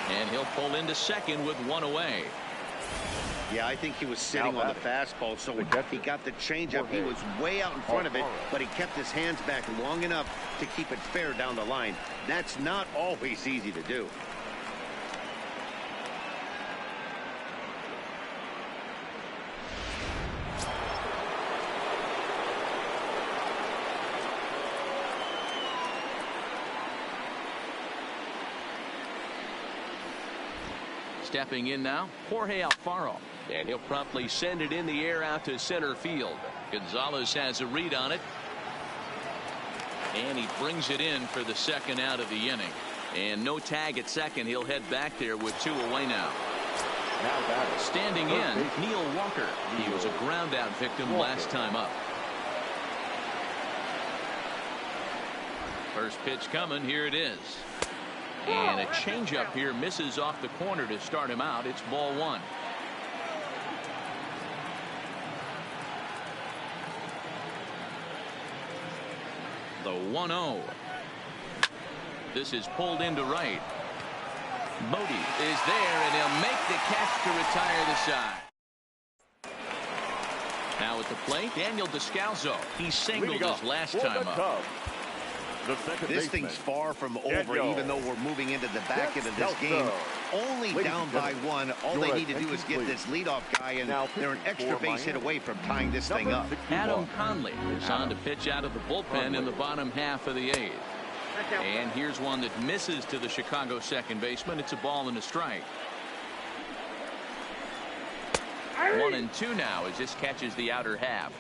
And he'll pull into second with 1 away. Yeah, I think he was sitting on the fastball, so when he got the changeup, he was way out in front of it, but he kept his hands back long enough to keep it fair down the line. That's not always easy to do. Stepping in now, Jorge Alfaro. And he'll promptly send it in the air out to center field. Gonzalez has a read on it. And he brings it in for the second out of the inning. And no tag at second. He'll head back there with 2 away now. Standing in, Neil Walker. He was a ground out victim last time up. First pitch coming. Here it is. And a changeup here misses off the corner to start him out. It's ball 1. The 1-0. This is pulled into right. Bodie is there, and he'll make the catch to retire the side. Now at the plate, Daniel Descalzo. He singled his last time up. This thing's far from over, even though we're moving into the back end of this game. Only down by 1. All they need to do is get this leadoff guy, and they're an extra base hit away from tying this thing up. Adam Conley is on to pitch out of the bullpen in the bottom half of the 8th. And here's one that misses to the Chicago second baseman. It's a ball and a strike. 1-2 now as this catches the outer half.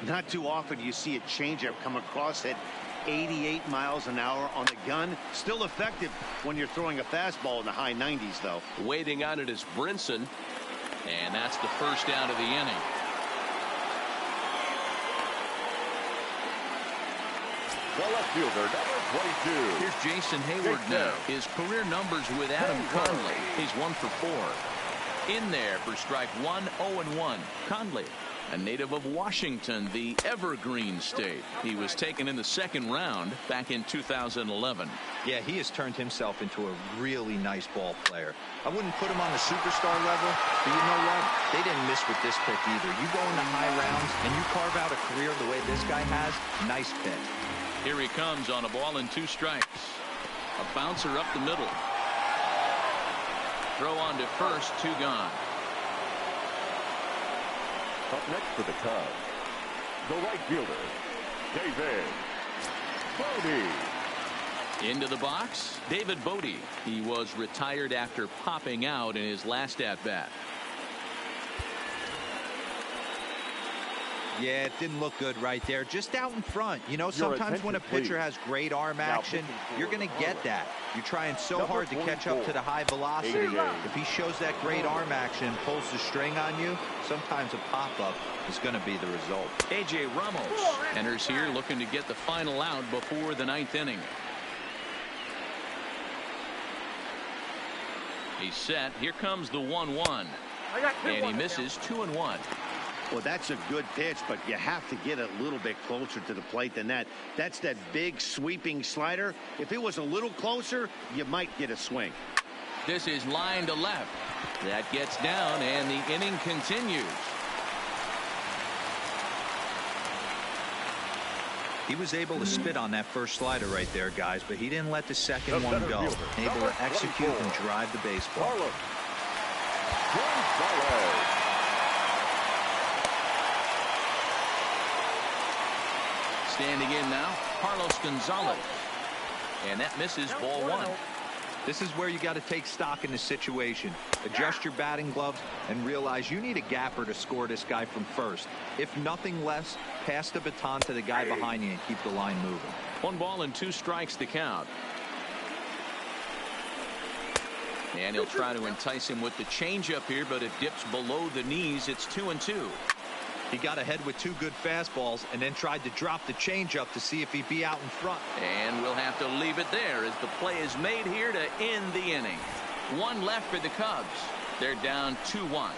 Not too often you see a changeup come across at 88 miles an hour on the gun. Still effective when you're throwing a fastball in the high 90s, though. Waiting on it is Brinson. And that's the first out of the inning. The left fielder, number 22. Here's Jason Hayward now. His career numbers with Adam Conley. He's 1 for 4. In there for strike 1, 0-1. Conley. A native of Washington, the Evergreen State. He was taken in the second round back in 2011. Yeah, he has turned himself into a really nice ball player. I wouldn't put him on the superstar level, but you know what? They didn't miss with this pick either. You go in the high rounds and you carve out a career the way this guy has, nice pick. Here he comes on a ball and 2 strikes. A bouncer up the middle. Throw on to first, 2 gone. Up next for the Cubs, the right fielder, David Bodie. Into the box, David Bodie. He was retired after popping out in his last at-bat. Yeah, it didn't look good right there. Just out in front. You know, sometimes when a pitcher has great arm action, you're going to get that. You're trying so hard to catch up to the high velocity. If he shows that great arm action, pulls the string on you, sometimes a pop-up is going to be the result. A.J. Ramos enters here looking to get the final out before the 9th inning. He's set. Here comes the 1-1. And he misses 2-1. Well, that's a good pitch, but you have to get a little bit closer to the plate than that. That's that big sweeping slider. If it was a little closer, you might get a swing. This is line to left. That gets down, and the inning continues. He was able to spit on that first slider right there, guys, but he didn't let the second one go. Able to execute and drive the baseball. Standing in now, Carlos Gonzalez. And that misses ball 1. This is where you got to take stock in the situation. Adjust your batting gloves and realize you need a gapper to score this guy from first. If nothing less, pass the baton to the guy behind you and keep the line moving. 1 ball and 2 strikes the count. And he'll try to entice him with the changeup here, but it dips below the knees. It's 2-2. He got ahead with 2 good fastballs and then tried to drop the changeup to see if he'd be out in front. And we'll have to leave it there as the play is made here to end the inning. 1 left for the Cubs. They're down 2-1.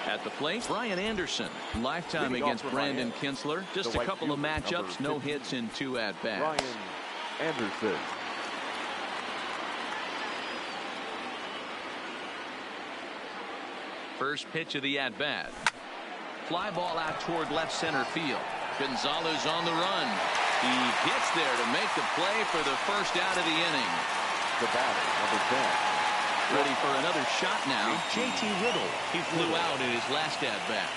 At the plate, Brian Anderson. Lifetime against Brandon Kinsler. Just a couple of matchups, no hits in 2 at-bats. Brian Anderson. First pitch of the at-bat. Fly ball out toward left center field. Gonzalez on the run. He gets there to make the play for the first out of the inning. The batter, number 10. Ready for another shot now. J.T. Riddle. He flew out in his last at-bat.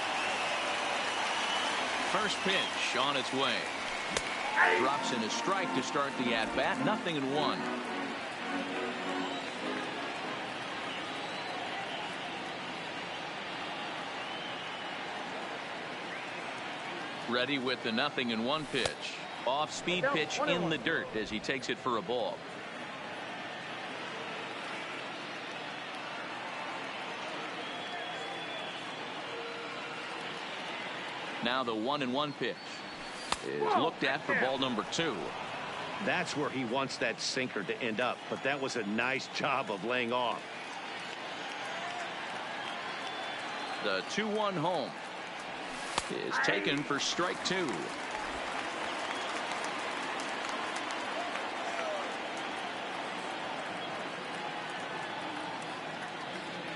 First pitch on its way. Drops in a strike to start the at-bat. 0-1. Ready with the 0-1 pitch. Off speed pitch in the dirt as he takes it for a ball. Now the 1-1 pitch is looked at for ball number 2. That's where he wants that sinker to end up, but that was a nice job of laying off. The 2-1 home is taken for strike 2.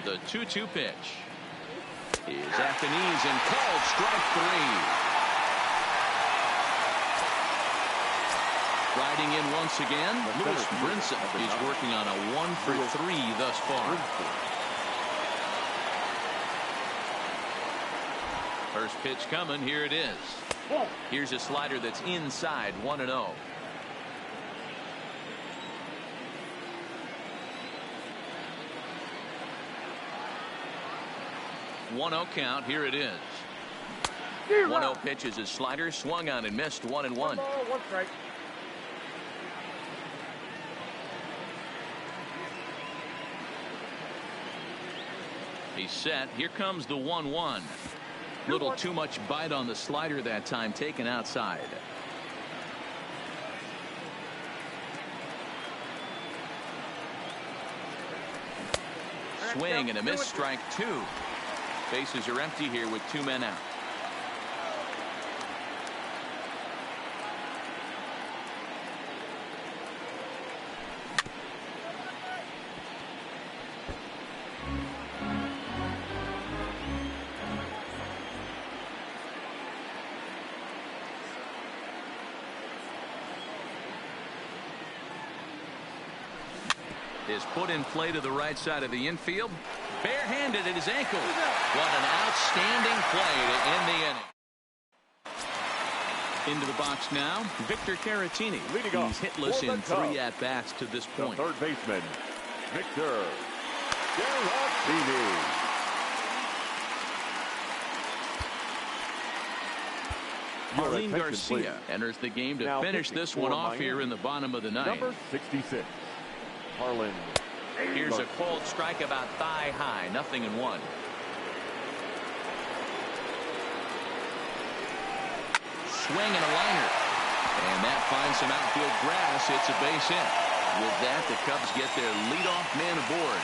The 2-2 pitch is at the knees and called strike 3. Riding in once again, Louis Brinson is working on a 1 for 3 thus far. First pitch coming. Here it is. Here's a slider that's inside. 1-0. One-0 count. Here it is. 1-0 pitch is a slider swung on and missed. 1-1. 1 strike. He's set. Here comes the 1-1. Little too much bite on the slider that time, taken outside. Swing and a miss, strike 2. Bases are empty here with 2 men out. Is put in play to the right side of the infield. Barehanded at his ankle. What an outstanding play to end the inning. Into the box now, Victor Caratini. He's hitless in 3 at-bats to this point. The third baseman, Victor Caratini. Marlene Garcia enters the game to finish this one off here in the bottom of the 9th. Number 66. Harlan. Here's a cold strike about thigh high, 0-1. Swing and a liner. And that finds some outfield grass. It's a base hit. With that, the Cubs get their leadoff man aboard.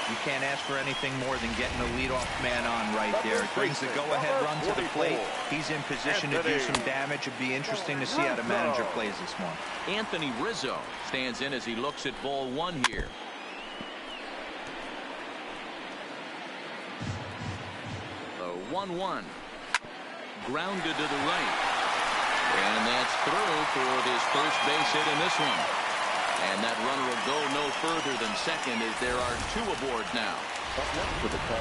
You can't ask for anything more than getting the leadoff man on right there. It brings the go-ahead run to the plate. He's in position to do some damage. It'd be interesting to see how the manager plays this one. Anthony Rizzo stands in as he looks at ball 1 here. The 1-1. Grounded to the right. And that's through for his first base hit in this one. And that runner will go no further than second as there are 2 aboard now.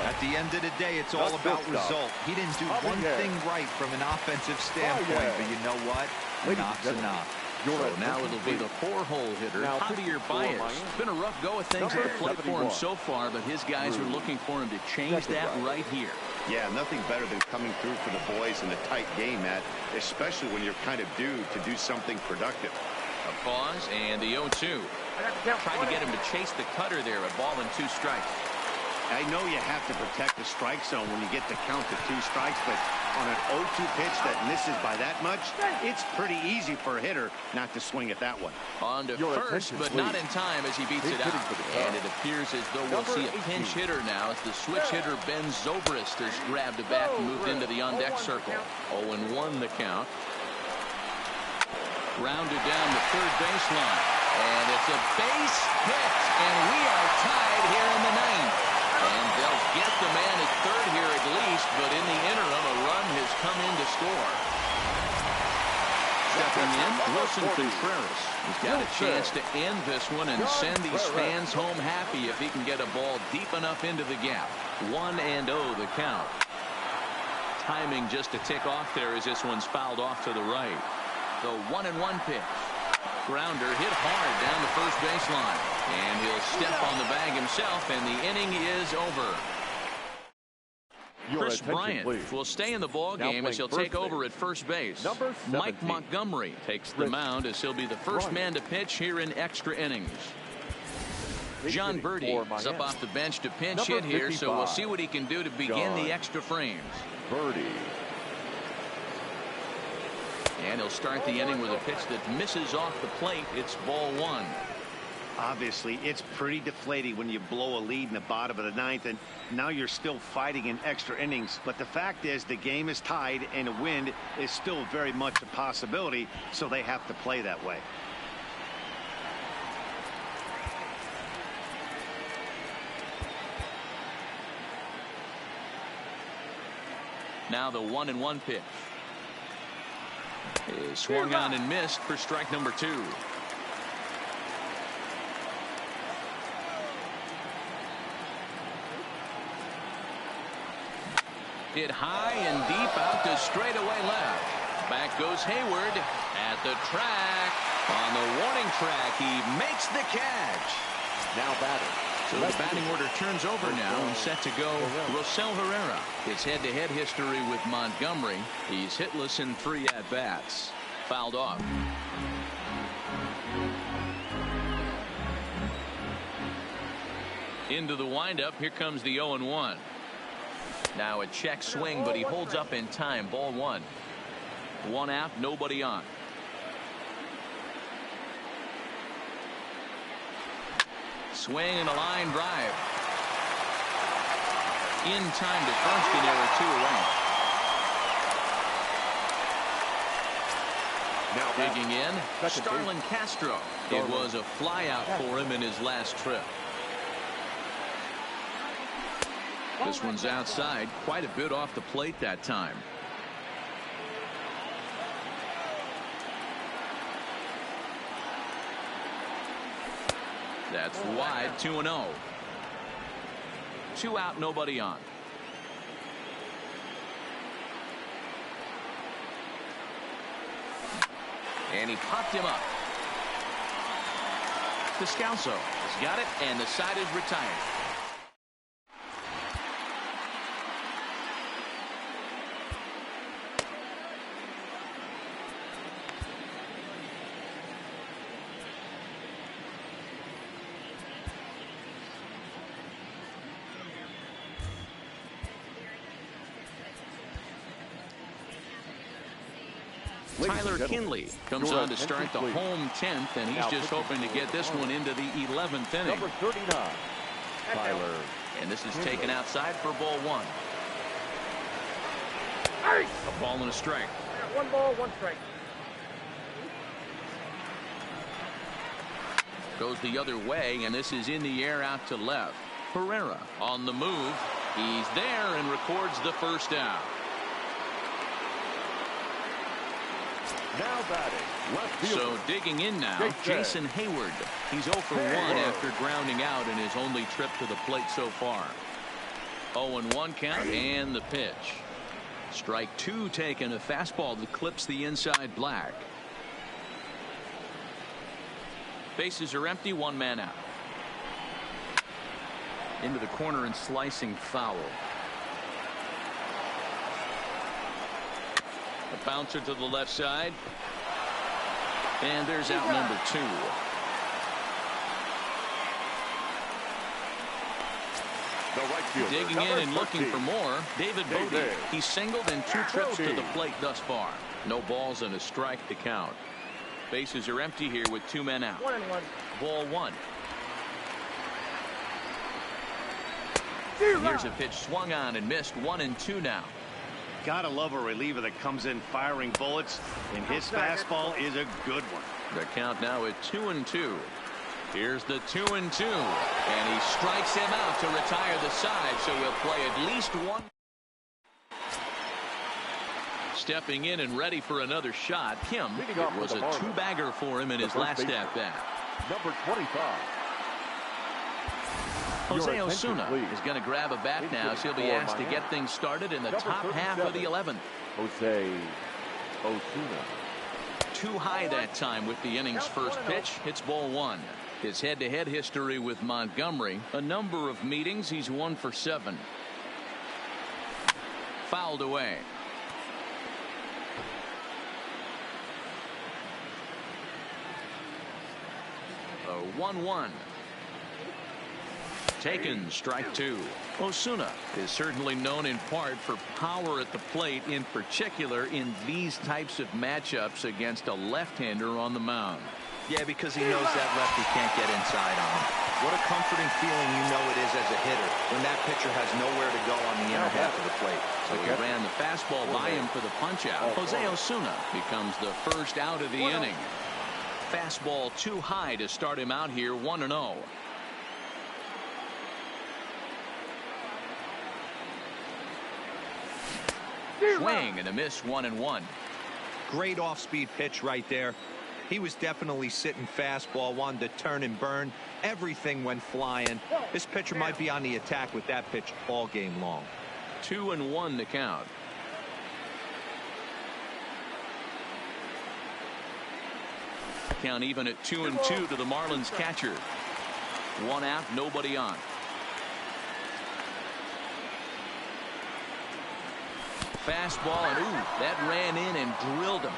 At the end of the day, it's all about result. He didn't do one thing right from an offensive standpoint, but you know what? Enoug's enough. So now it'll be the 4-hole hitter, Javier Baez. It's been a rough go of things at the plate for him so far, but his guys are looking for him to change that right here. Yeah, nothing better than coming through for the boys in a tight game, Matt, especially when you're kind of due to do something productive. A pause and the 0-2. Tried to get him to chase the cutter there, a ball and 2 strikes. I know you have to protect the strike zone when you get to count to 2 strikes, but on an 0-2 pitch that misses by that much, it's pretty easy for a hitter not to swing at that one. On to first, but not in time as he beats it out. And it appears as though we'll see a pinch hitter now as the switch hitter Ben Zobrist has grabbed a bat and moved into the on-deck circle. 0-1 the count. Rounded down the third baseline. And it's a base hit. And we are tied here in the 9th. And they'll get the man at third here at least. But in the interim, a run has come in to score. Stepping in, Wilson Contreras. He's got a chance to end this one and send these fans home happy if he can get a ball deep enough into the gap. 1-0 the count. Timing just to tick off there as this one's fouled off to the right. The 1-1 pitch. Grounder hit hard down the first baseline. And he'll step on the bag himself, and the inning is over. Chris Bryant will stay in the ball game as he'll take over at first base. Mike Montgomery takes the mound as he'll be the first man to pitch here in extra innings. John Birdie is up off the bench to pinch hit here, so we'll see what he can do to begin the extra frames. Birdie. And he'll start the inning with a pitch that misses off the plate. It's ball 1. Obviously, it's pretty deflating when you blow a lead in the bottom of the 9th, and now you're still fighting in extra innings. But the fact is, the game is tied, and a win is still very much a possibility, so they have to play that way. Now the 1-1 pitch is swung on and missed for strike number 2. Hit high and deep out to straightaway left. Back goes Hayward at the track. On the warning track, he makes the catch. Now batting. So the batting order turns over now and set to go Rosell Herrera. His head-to-head history with Montgomery. He's hitless in 3 at-bats. Fouled off. Into the windup. Here comes the 0-1. Now a check swing, but he holds up in time. Ball 1. 1 out, nobody on. Swing and a line drive. In time to first, and there are 2 away. Now Digging in, second Starlin Castro. It was a flyout for him in his last trip. This one's outside, quite a bit off the plate that time. That's wide, 2-0. 2 out, nobody on. And he popped him up. Descalso has got it, and the side is retired. Tyler Kinley comes on to start the home 10th, and he's just hoping to get this one into the 11th inning. Number 39, Tyler. And this is taken outside for ball 1. A ball and a strike. 1 ball, 1 strike. Goes the other way, and this is in the air out to left. Herrera on the move. He's there and records the first out. Now batting, left fielder. So digging in now, Jason Hayward. He's 0 for 1 after grounding out in his only trip to the plate so far. 0-1 count and the pitch. Strike 2 taken, a fastball that clips the inside black. Bases are empty, 1 man out. Into the corner and slicing foul. A bouncer to the left side. And there's out number 2. The right fielder, Digging in and looking for more. David Bodie. He's singled in 2 trips to the plate thus far. No balls and a strike to count. Bases are empty here with 2 men out. 1-1. Ball 1. Here's a pitch swung on and missed. 1-2 now. Gotta love a reliever that comes in firing bullets, and his fastball is a good one. The count now at 2-2. Here's the 2-2, and he strikes him out to retire the side, so he'll play at least 1. Stepping in and ready for another shot. Kim, it was a 2-bagger for him in his last at bat. Number 25. Jose Osuna is going to grab a bat now, as he'll be asked to get things started in the top half of the 11th. Jose Osuna. Too high that time with the inning's first pitch. Hits ball 1. His head-to-head history with Montgomery, a number of meetings, he's 1 for 7. Fouled away. A 1-1. Taken, strike 2. Osuna is certainly known in part for power at the plate, in particular in these types of matchups against a left-hander on the mound. Yeah, because he knows that lefty can't get inside on him. What a comforting feeling you know it is as a hitter when that pitcher has nowhere to go on the inner half of the plate. So he ran the fastball by him for the punch-out. Jose Osuna becomes the first out of the inning. Fastball too high to start him out here, 1-0. Swing and a miss, 1-1. Great off-speed pitch right there. He was definitely sitting fastball, wanted to turn and burn. Everything went flying. This pitcher might be on the attack with that pitch all game long. 2-1 to count. Count even at 2-2 to the Marlins catcher. 1 out, nobody on. Fastball, and ooh, that ran in and drilled him.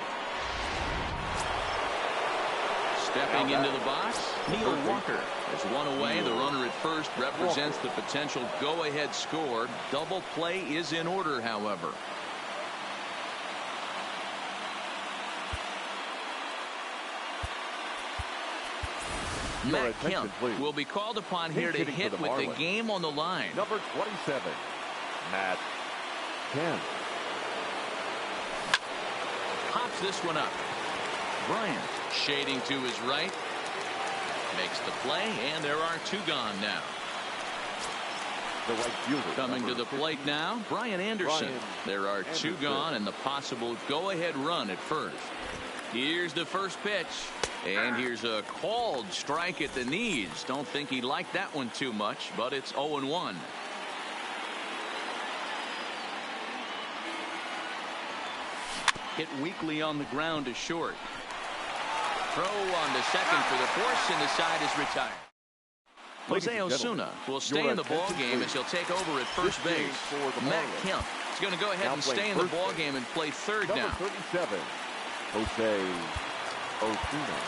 Stepping into the box, Neil Walker is 1 away. The runner at first represents the potential go-ahead score. Double play is in order, however. Matt Kemp will be called upon here to hit with the game on the line. Number 27, Matt Kemp. Pops this one up. Bryant shading to his right. Makes the play, and there are two gone now. The right fielder. Coming to the plate now, Brian Anderson. There are two gone and the possible go-ahead run at first. Here's the first pitch. And here's a called strike at the knees. Don't think he liked that one too much, but it's 0-1. Hit weakly on the ground to short. Throw on to second for the force, and the side is retired. Jose Osuna will stay in the ball game as he'll take over at first base. Matt Kemp is going to go ahead and stay in the ball game and play third now. Number 37, Jose Osuna.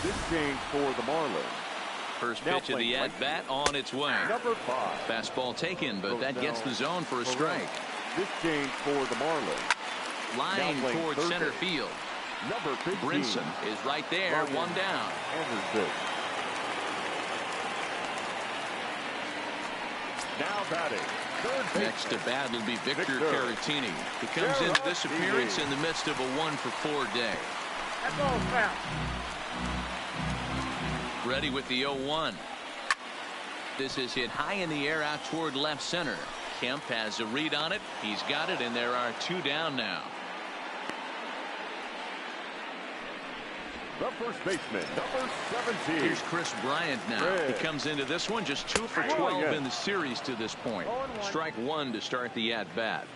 This change for the Marlins. First pitch of the at-bat on its way. Number 5. Fastball taken, but that gets the zone for a strike. This change for the Marlins. Line towards center field. Number 15. Brinson is right there, one down. Anderson. Now batting. Next to bat will be Victor Caratini. He comes into this appearance in the midst of a 1-for-4 day. That's all foul. Ready with the 0-1. This is hit high in the air out toward left center. Kemp has a read on it. He's got it, and there are two down now. The first baseman, number 17. Here's Chris Bryant now. He comes into this one just 2 for 12 in the series to this point. Strike one to start the at-bat.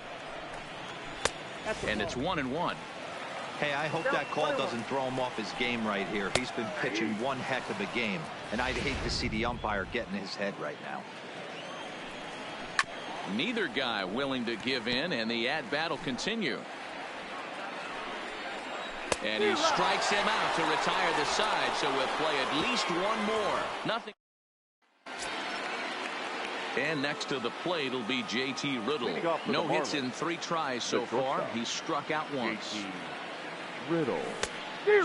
And it's 1-1. Hey, I hope that call doesn't throw him off his game right here. He's been pitching one heck of a game, and I'd hate to see the umpire get in his head right now. Neither guy willing to give in, and the at-bat will continue. And he strikes him out to retire the side, so we'll play at least one more. Nothing. And next to the plate will be J.T. Riddle. No hits in 3 tries so far. He's struck out once. Riddle.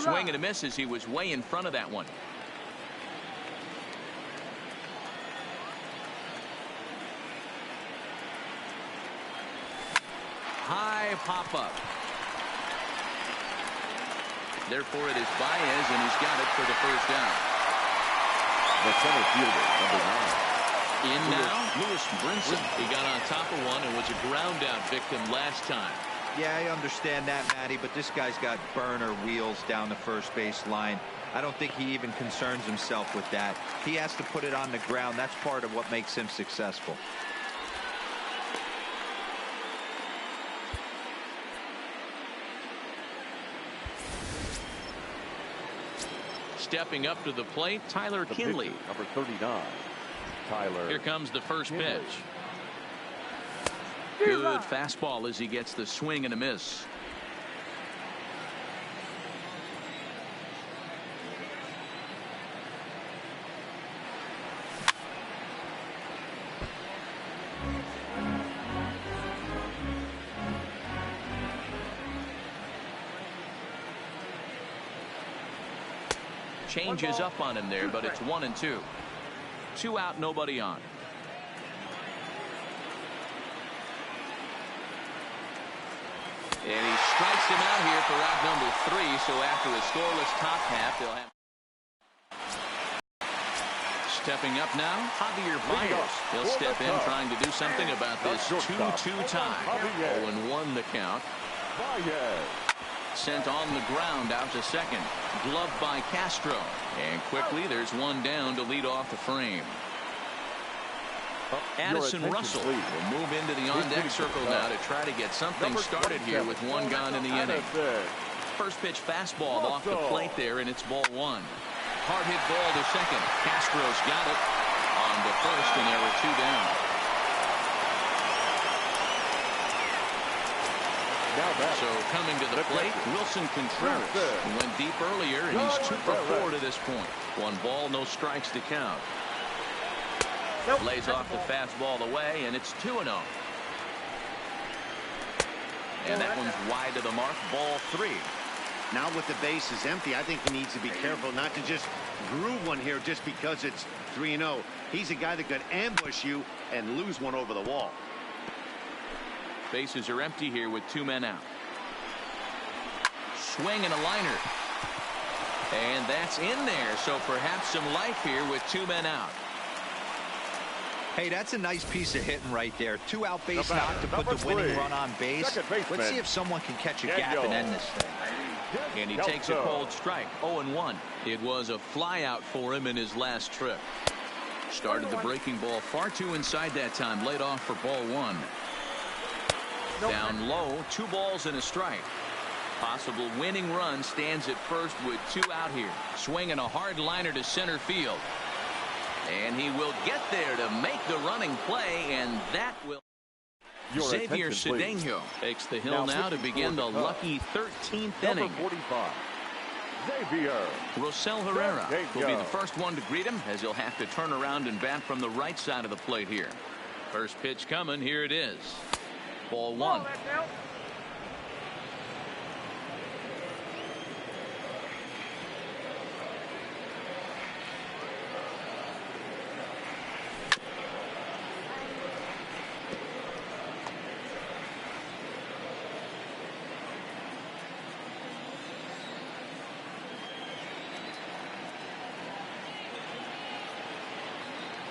Swing and a miss as he was way in front of that one. High pop-up. Therefore, it is Baez, and he's got it for the first down. The center fielder, number 9. In now, Lewis Brinson. He got on top of one and was a ground-out victim last time. Yeah, I understand that, Matty, but this guy's got burner wheels down the first base line. I don't think he even concerns himself with that. He has to put it on the ground. That's part of what makes him successful. Stepping up to the plate, Tyler Kinley. Pitcher, number 39. Tyler. Here comes the first Kinley. pitch. Good fastball as he gets the swing and a miss. Changes up on him there, but it's 1-2. 2 out, nobody on. And he strikes him out here for out number 3. So after a scoreless top half, they'll have. Stepping up now, Javier Baez. He'll step in trying to do something about this 2-2 tie. 0-1 the count. Sent on the ground out to second. Gloved by Castro. And quickly there's one down to lead off the frame. Addison Russell will move into the on-deck circle now to try to get something started here with one gone in the inning. First pitch fastball off the plate there, and it's ball 1. Hard hit ball to second. Castro's got it on to first, and there were 2 down. So coming to the plate, Wilson Contreras. He went deep earlier, and he's 2 for 4 to this point. 1 ball, no strikes to count. Lays off the fastball away, and it's 2-0. And that one's wide to the mark, ball 3. Now with the bases empty, I think he needs to be careful not to just groove one here just because it's 3-0. He's a guy that could ambush you and lose one over the wall. Bases are empty here with 2 men out. Swing and a liner. And that's in there, so perhaps some life here with 2 men out. Hey, that's a nice piece of hitting right there. 2 out base knock to put the winning run on base. Let's see if someone can catch a gap and end this thing. And he takes a cold strike. 0-1. It was a fly out for him in his last trip. Started the breaking ball far too inside that time. Laid off for ball 1. Down low, 2 balls and a strike. Possible winning run stands at first with 2 out here. Swinging a hard liner to center field. And he will get there to make the running play, and that will... Xavier Cedeno takes the hill now to begin the lucky 13th inning. 45. Xavier. Rosell Herrera will be the first one to greet him, as he'll have to turn around and bat from the right side of the plate here. First pitch coming. Here it is. Ball 1.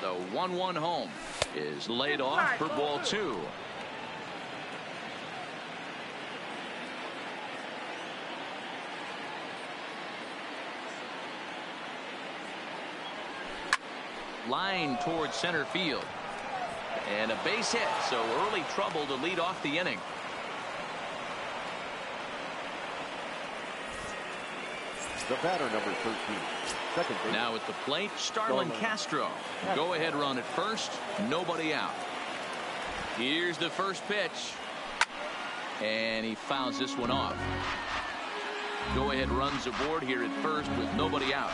The 1-1 home is laid off for ball 2. Line towards center field. And a base hit, so early trouble to lead off the inning. The batter, number 13. Second base. Now at the plate, Starlin Castro. Go ahead run at first. Nobody out. Here's the first pitch. And he fouls this one off. Go ahead runs aboard here at first with nobody out.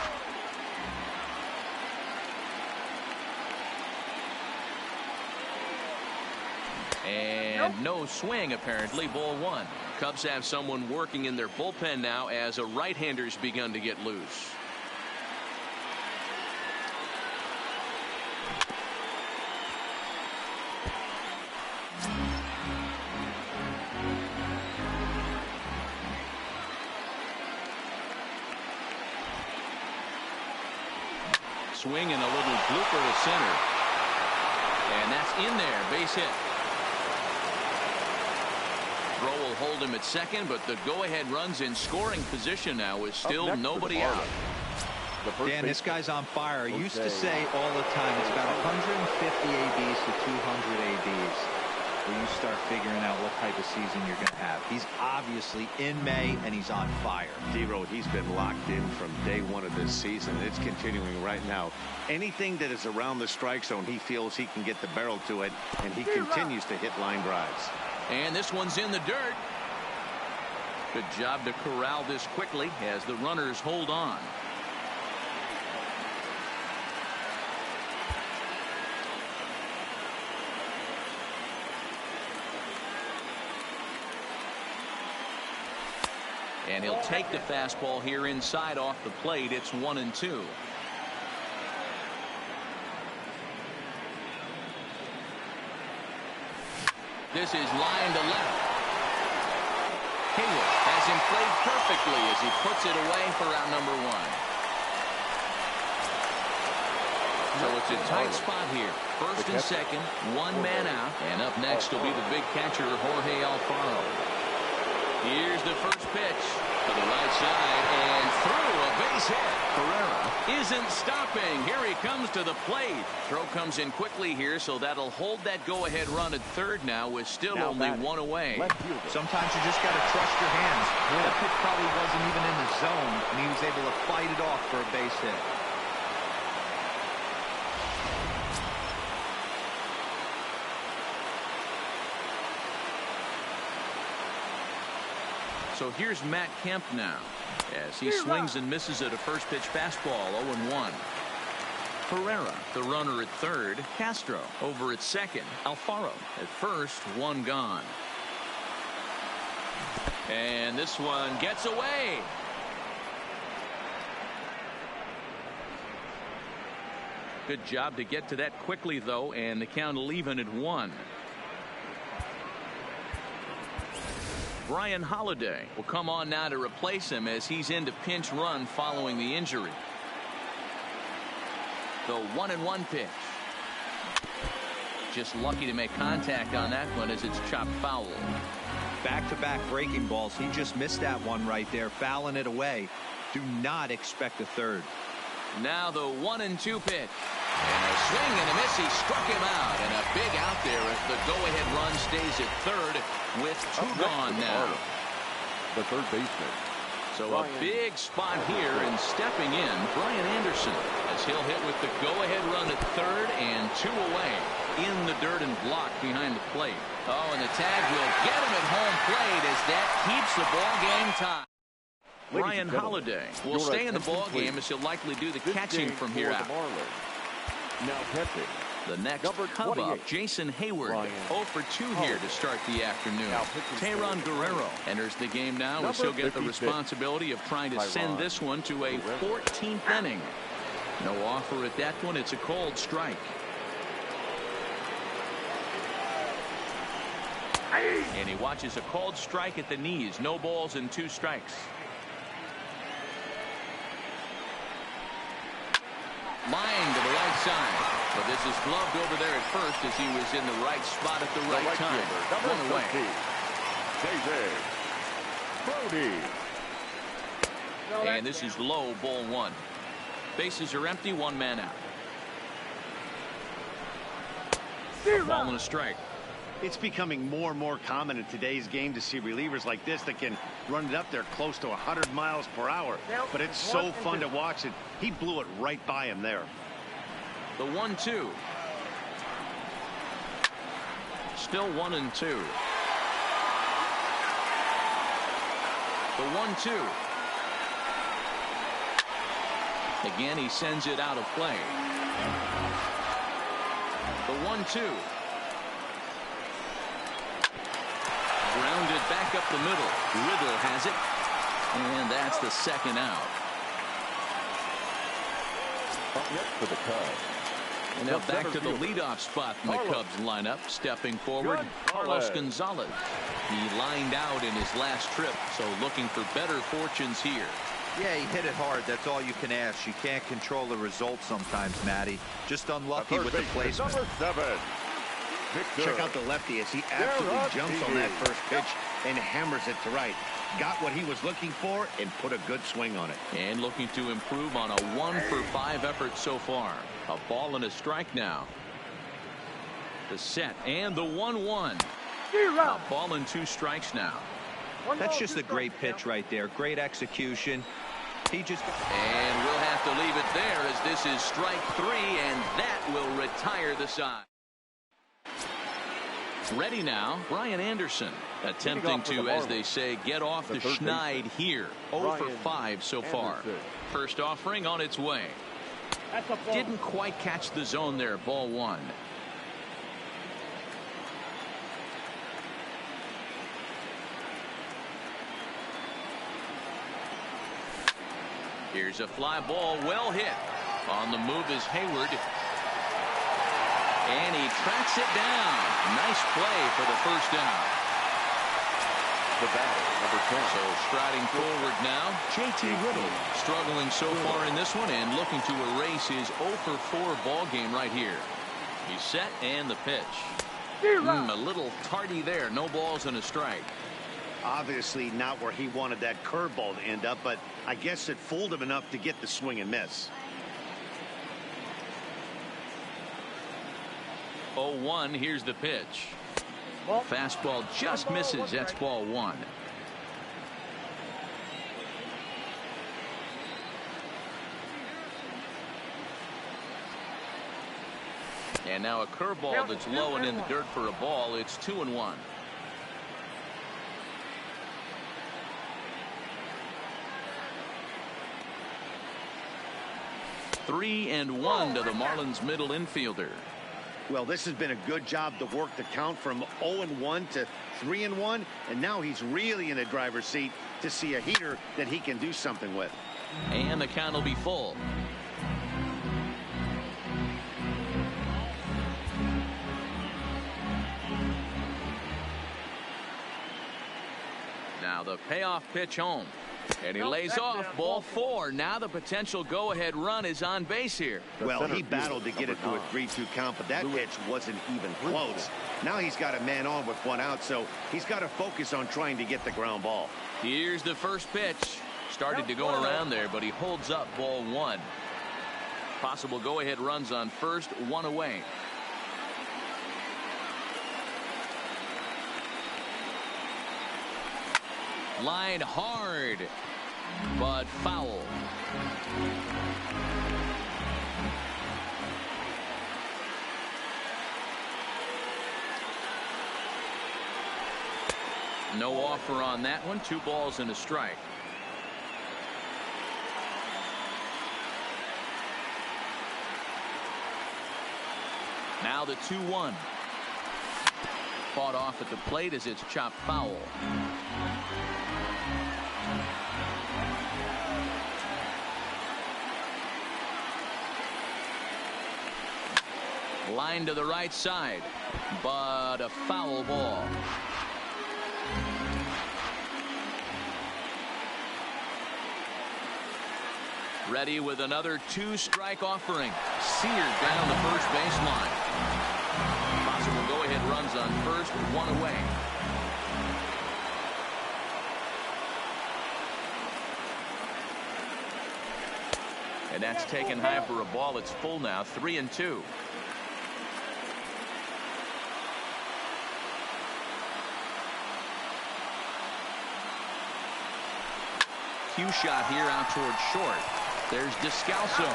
And no swing apparently. Ball 1. Cubs have someone working in their bullpen now as a right-hander's begun to get loose. Swing and a little blooper to center. And that's in there. Base hit. Throw will hold him at second, but the go-ahead runs in scoring position now with still nobody out. Dan, this guy's on fire. I used to say all the time it's about 150 ABs to 200 ABs when you start figuring out what type of season you're going to have. He's obviously in May, and he's on fire. D-Road, he's been locked in from day 1 of this season. It's continuing right now. Anything that is around the strike zone, he feels he can get the barrel to it, and he continues to hit line drives. And this one's in the dirt. Good job to corral this quickly as the runners hold on. And he'll take the fastball here inside off the plate. It's 1-2. This is line to left. Hayward has him played perfectly as he puts it away for out number 1. So it's a tight spot here. First and second, 1 man out. And up next will be the big catcher, Jorge Alfaro. Here's the first pitch to the right side and through a base hit. Herrera isn't stopping. Here he comes to the plate. Throw comes in quickly here, so that'll hold that go-ahead run at third now with still only 1 away. Sometimes you just got to trust your hands. That pitch probably wasn't even in the zone, and he was able to fight it off for a base hit. So here's Matt Kemp now as he swings and misses at a first pitch fastball. 0-1. Herrera, the runner at third. Castro over at second. Alfaro at first. 1 gone. And this one gets away. Good job to get to that quickly, though, and the count will even at 1. Brian Holiday will come on now to replace him as he's into pinch run following the injury. The 1-1 pitch. Just lucky to make contact on that one as it's chopped foul. Back-to-back breaking balls. He just missed that one right there, fouling it away. Do not expect a third. Now the 1-2 pitch. And a swing and a miss. He struck him out. And a big out there as the go-ahead run stays at third with 2 gone now. The third baseman. So a big spot here, and stepping in, Brian Anderson, as he'll hit with the go-ahead run at third and 2 away in the dirt and block behind the plate. Oh, and the tag will get him at home plate as that keeps the ball game tied. Brian Holiday will stay in the ball game as he'll likely do the catching from here out. Now catching. The next Cub up, Jason Hayward, 0 for 2 here to start the afternoon. Teheran Guerrero enters the game now as he'll get the responsibility of trying to send this one to a 14th inning. No offer at that one. It's a cold strike. And he watches a cold strike at the knees. No balls and 2 strikes. Line to the right side. But this is gloved over there at first as he was in the right spot at the right time. 1 away. And this is low, ball 1. Bases are empty, 1 man out. Ball and a strike. It's becoming more and more common in today's game to see relievers like this that can run it up there close to 100 miles per hour. But it's so fun to watch it. He blew it right by him there. The 1-2. Still 1-2. The 1-2. Again, he sends it out of play. The 1-2. Grounded back up the middle. Riddle has it. And that's the 2nd out. Up next for the Cubs. And now back to the leadoff spot in the Cubs lineup. Stepping forward, Carlos Gonzalez. He lined out in his last trip, so looking for better fortunes here. Yeah, he hit it hard. That's all you can ask. You can't control the result sometimes, Matty. Just unlucky with the placement. Number 7. Check out the lefty as he absolutely jumps on that first pitch and hammers it to right. Got what he was looking for and put a good swing on it. And looking to improve on a 1 for 5 effort so far. A ball and a strike now. The set and the 1-1. A ball and 2 strikes now. That's just a great pitch right there. Great execution. He just... And we'll have to leave it there as this is strike 3, and that will retire the side. Ready now, Brian Anderson, attempting to, as they say, get off the schneid here. 0 for 5 so far. First offering on its way. Didn't quite catch the zone there, ball 1. Here's a fly ball, well hit. On the move is Hayward. And he tracks it down. Nice play for the first down. The batter, number 10. So striding forward now, JT Riddle. Struggling so far in this one and looking to erase his 0 for 4 ball game right here. He's set and the pitch. A little tardy there. No balls and a strike. Obviously not where he wanted that curveball to end up, but I guess it fooled him enough to get the swing and miss. 0-1, here's the pitch. Fastball just misses. That's ball 1. And now a curveball that's low and in the dirt for a ball. It's 2-1. (3-1) to the Marlins middle infielder. Well, this has been a good job to work the count from 0-1 to 3-1, and now he's really in the driver's seat to see a heater that he can do something with. And the count will be full. Now the payoff pitch home. And he lays off, ball 4. Now the potential go-ahead run is on base here. Well, he battled to get it to a 3-2 count, but that pitch wasn't even close. Now he's got a man on with 1 out, so he's got to focus on trying to get the ground ball. Here's the first pitch. Started to go around there, but he holds up ball 1. Possible go-ahead runs on first, 1 away. Line hard, but foul. No offer on that one. 2 balls and a strike. Now the 2-1. Fought off at the plate as it's chopped foul. Line to the right side, but a foul ball. Ready with another 2-strike offering. Seared down the first baseline. Possible go-ahead runs on first, 1 away. And that's taken high for a ball. It's full now, 3-2. Cue shot here out towards short. There's Descalso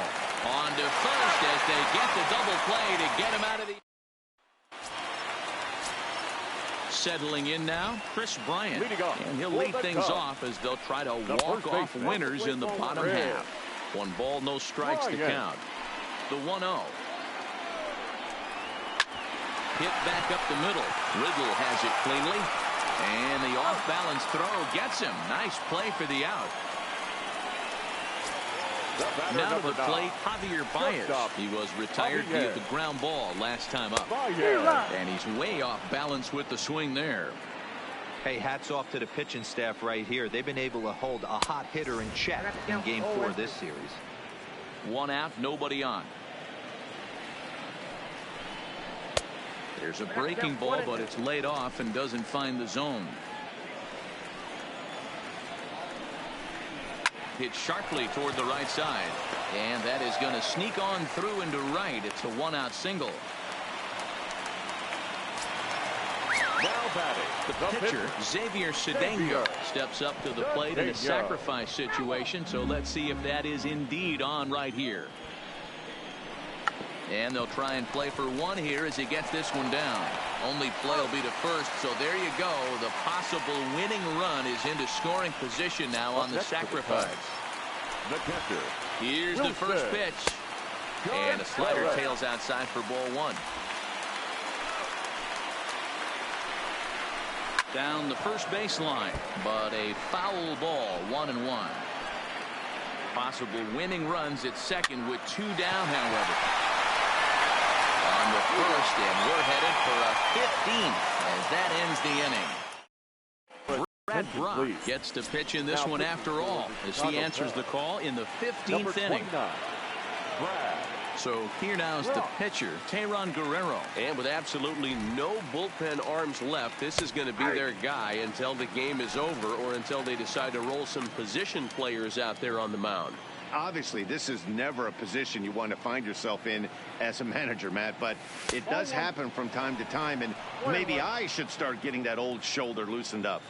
on to first as they get the double play to get him out of the... Settling in now, Chris Bryant. And he'll lead things off as they'll try to walk off winners in the bottom half. 1 ball, no strikes to count. The 1-0. Hit back up the middle. Riddle has it cleanly. And the off-balance throw gets him. Nice play for the out. Now to the plate, Javier Baez. He was retired via the ground ball last time up. And he's way off balance with the swing there. Hey, hats off to the pitching staff right here. They've been able to hold a hot hitter in check in Game 4 of this series. 1 out, nobody on. There's a breaking ball, but it's laid off and doesn't find the zone. Hit sharply toward the right side. And that is going to sneak on through into right. It's a 1-out single. Now batting, the pitcher, Xavier Cedeno, steps up to the plate in a sacrifice situation. So let's see if that is indeed on right here. And they'll try and play for 1 here as he gets this one down. Only play will be to first, so there you go. The possible winning run is into scoring position now on the sacrifice. The catcher. Here's the first pitch. And a slider tails outside for ball 1. Down the first baseline, but a foul ball, 1-1. Possible winning runs at second with 2 down, however. On the first, and we're headed for a 15th as that ends the inning. Brad Brock gets to pitch in this one after all as he answers the call in the 15th inning. So here now is the pitcher, Teheran Guerrero. And with absolutely no bullpen arms left, this is going to be their guy until the game is over or until they decide to roll some position players out there on the mound. Obviously, this is never a position you want to find yourself in as a manager, Matt, but it does happen from time to time, and maybe I should start getting that old shoulder loosened up.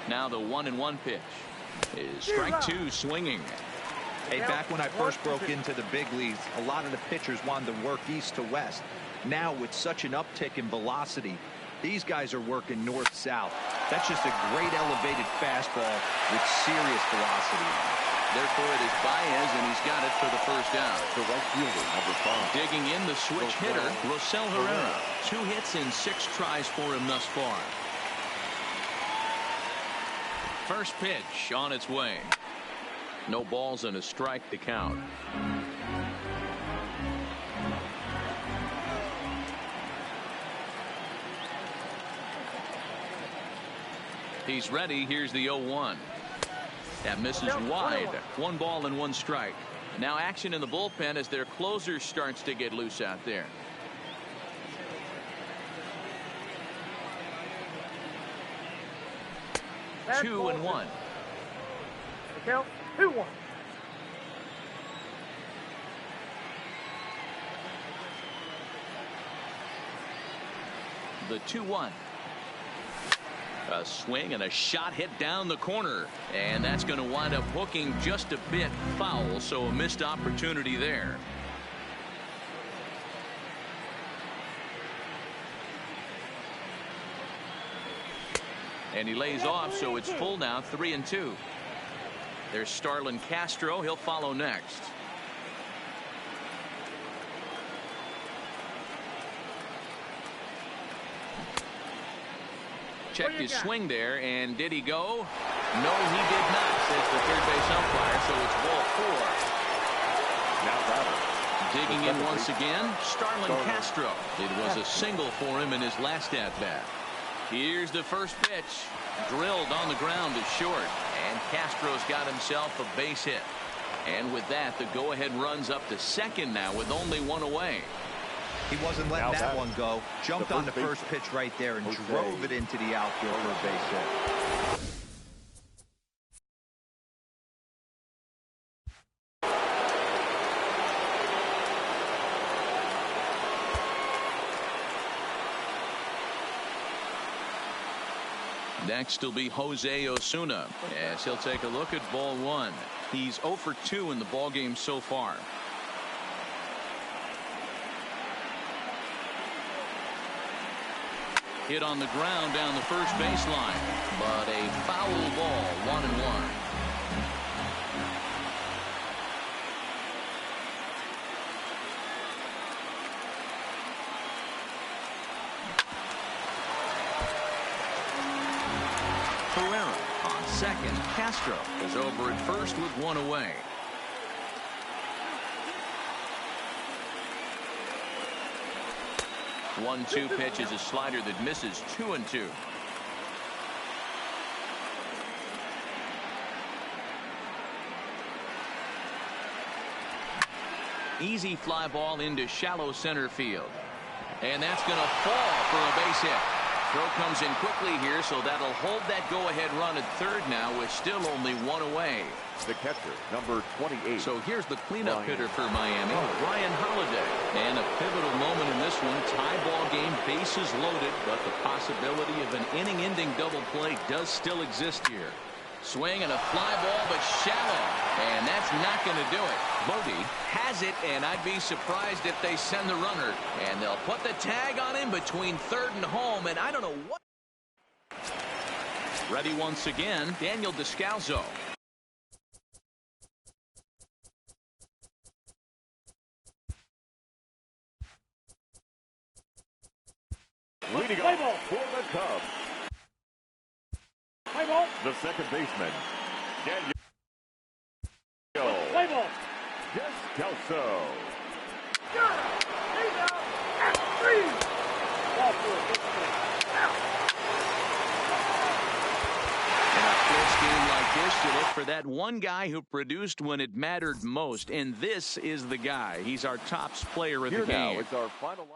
Now the 1-1 pitch is strike 2 swinging. Hey, back when I first broke into the big leagues, a lot of the pitchers wanted to work east to west. Now with such an uptick in velocity, these guys are working north-south. That's just a great elevated fastball with serious velocity. Therefore, it is Baez, and he's got it for the first down. The right fielder, number 5. Digging in, the switch hitter, Rosell Herrera. 2 hits in 6 tries for him thus far. First pitch on its way. No balls and a strike to count. He's ready. Here's the 0-1. That misses wide. 1 ball and 1 strike. Now action in the bullpen as their closer starts to get loose out there. Bad 2-1. Count 2-1. The 2-1. A swing and a shot hit down the corner, and that's going to wind up hooking just a bit foul, so a missed opportunity there. And he lays off, so it's full now, 3-2. There's Starlin Castro. He'll follow next. Checked his swing there, and did he go? No, he did not, says the third base umpire, so it's ball 4. Now battle. Digging in once again, Starlin Castro. It was a single for him in his last at-bat. Here's the first pitch. Drilled on the ground to short, and Castro's got himself a base hit. And with that, the go-ahead runs up to second now with only 1 away. He wasn't letting that one go. Jumped on the first pitch right there and drove it into the outfield for a base hit. Next will be Jose Osuna as he'll take a look at ball 1. He's 0 for 2 in the ballgame so far. Hit on the ground down the first baseline, but a foul ball, 1-1. Herrera on second. Castro is over at first with 1 away. One-two pitch is a slider that misses 2-2. Easy fly ball into shallow center field. And that's going to fall for a base hit. Throw comes in quickly here, so that'll hold that go-ahead run at third now with still only 1 away. The catcher, number 28. So here's the cleanup hitter for Miami, Ryan Holiday. And a pivotal moment in this one. Tie ball game, bases loaded, but the possibility of an inning-ending double play does still exist here. Swing and a fly ball, but shallow. And that's not going to do it. Bodie has it, and I'd be surprised if they send the runner. And they'll put the tag on him between third and home, and I don't know what. Ready once again, Daniel Descalzo. Leading up for the Cubs. The second baseman, Daniel Descalzo. In a close game like this, you look for that one guy who produced when it mattered most, and this is the guy. He's our top player of the game. Now it's our final.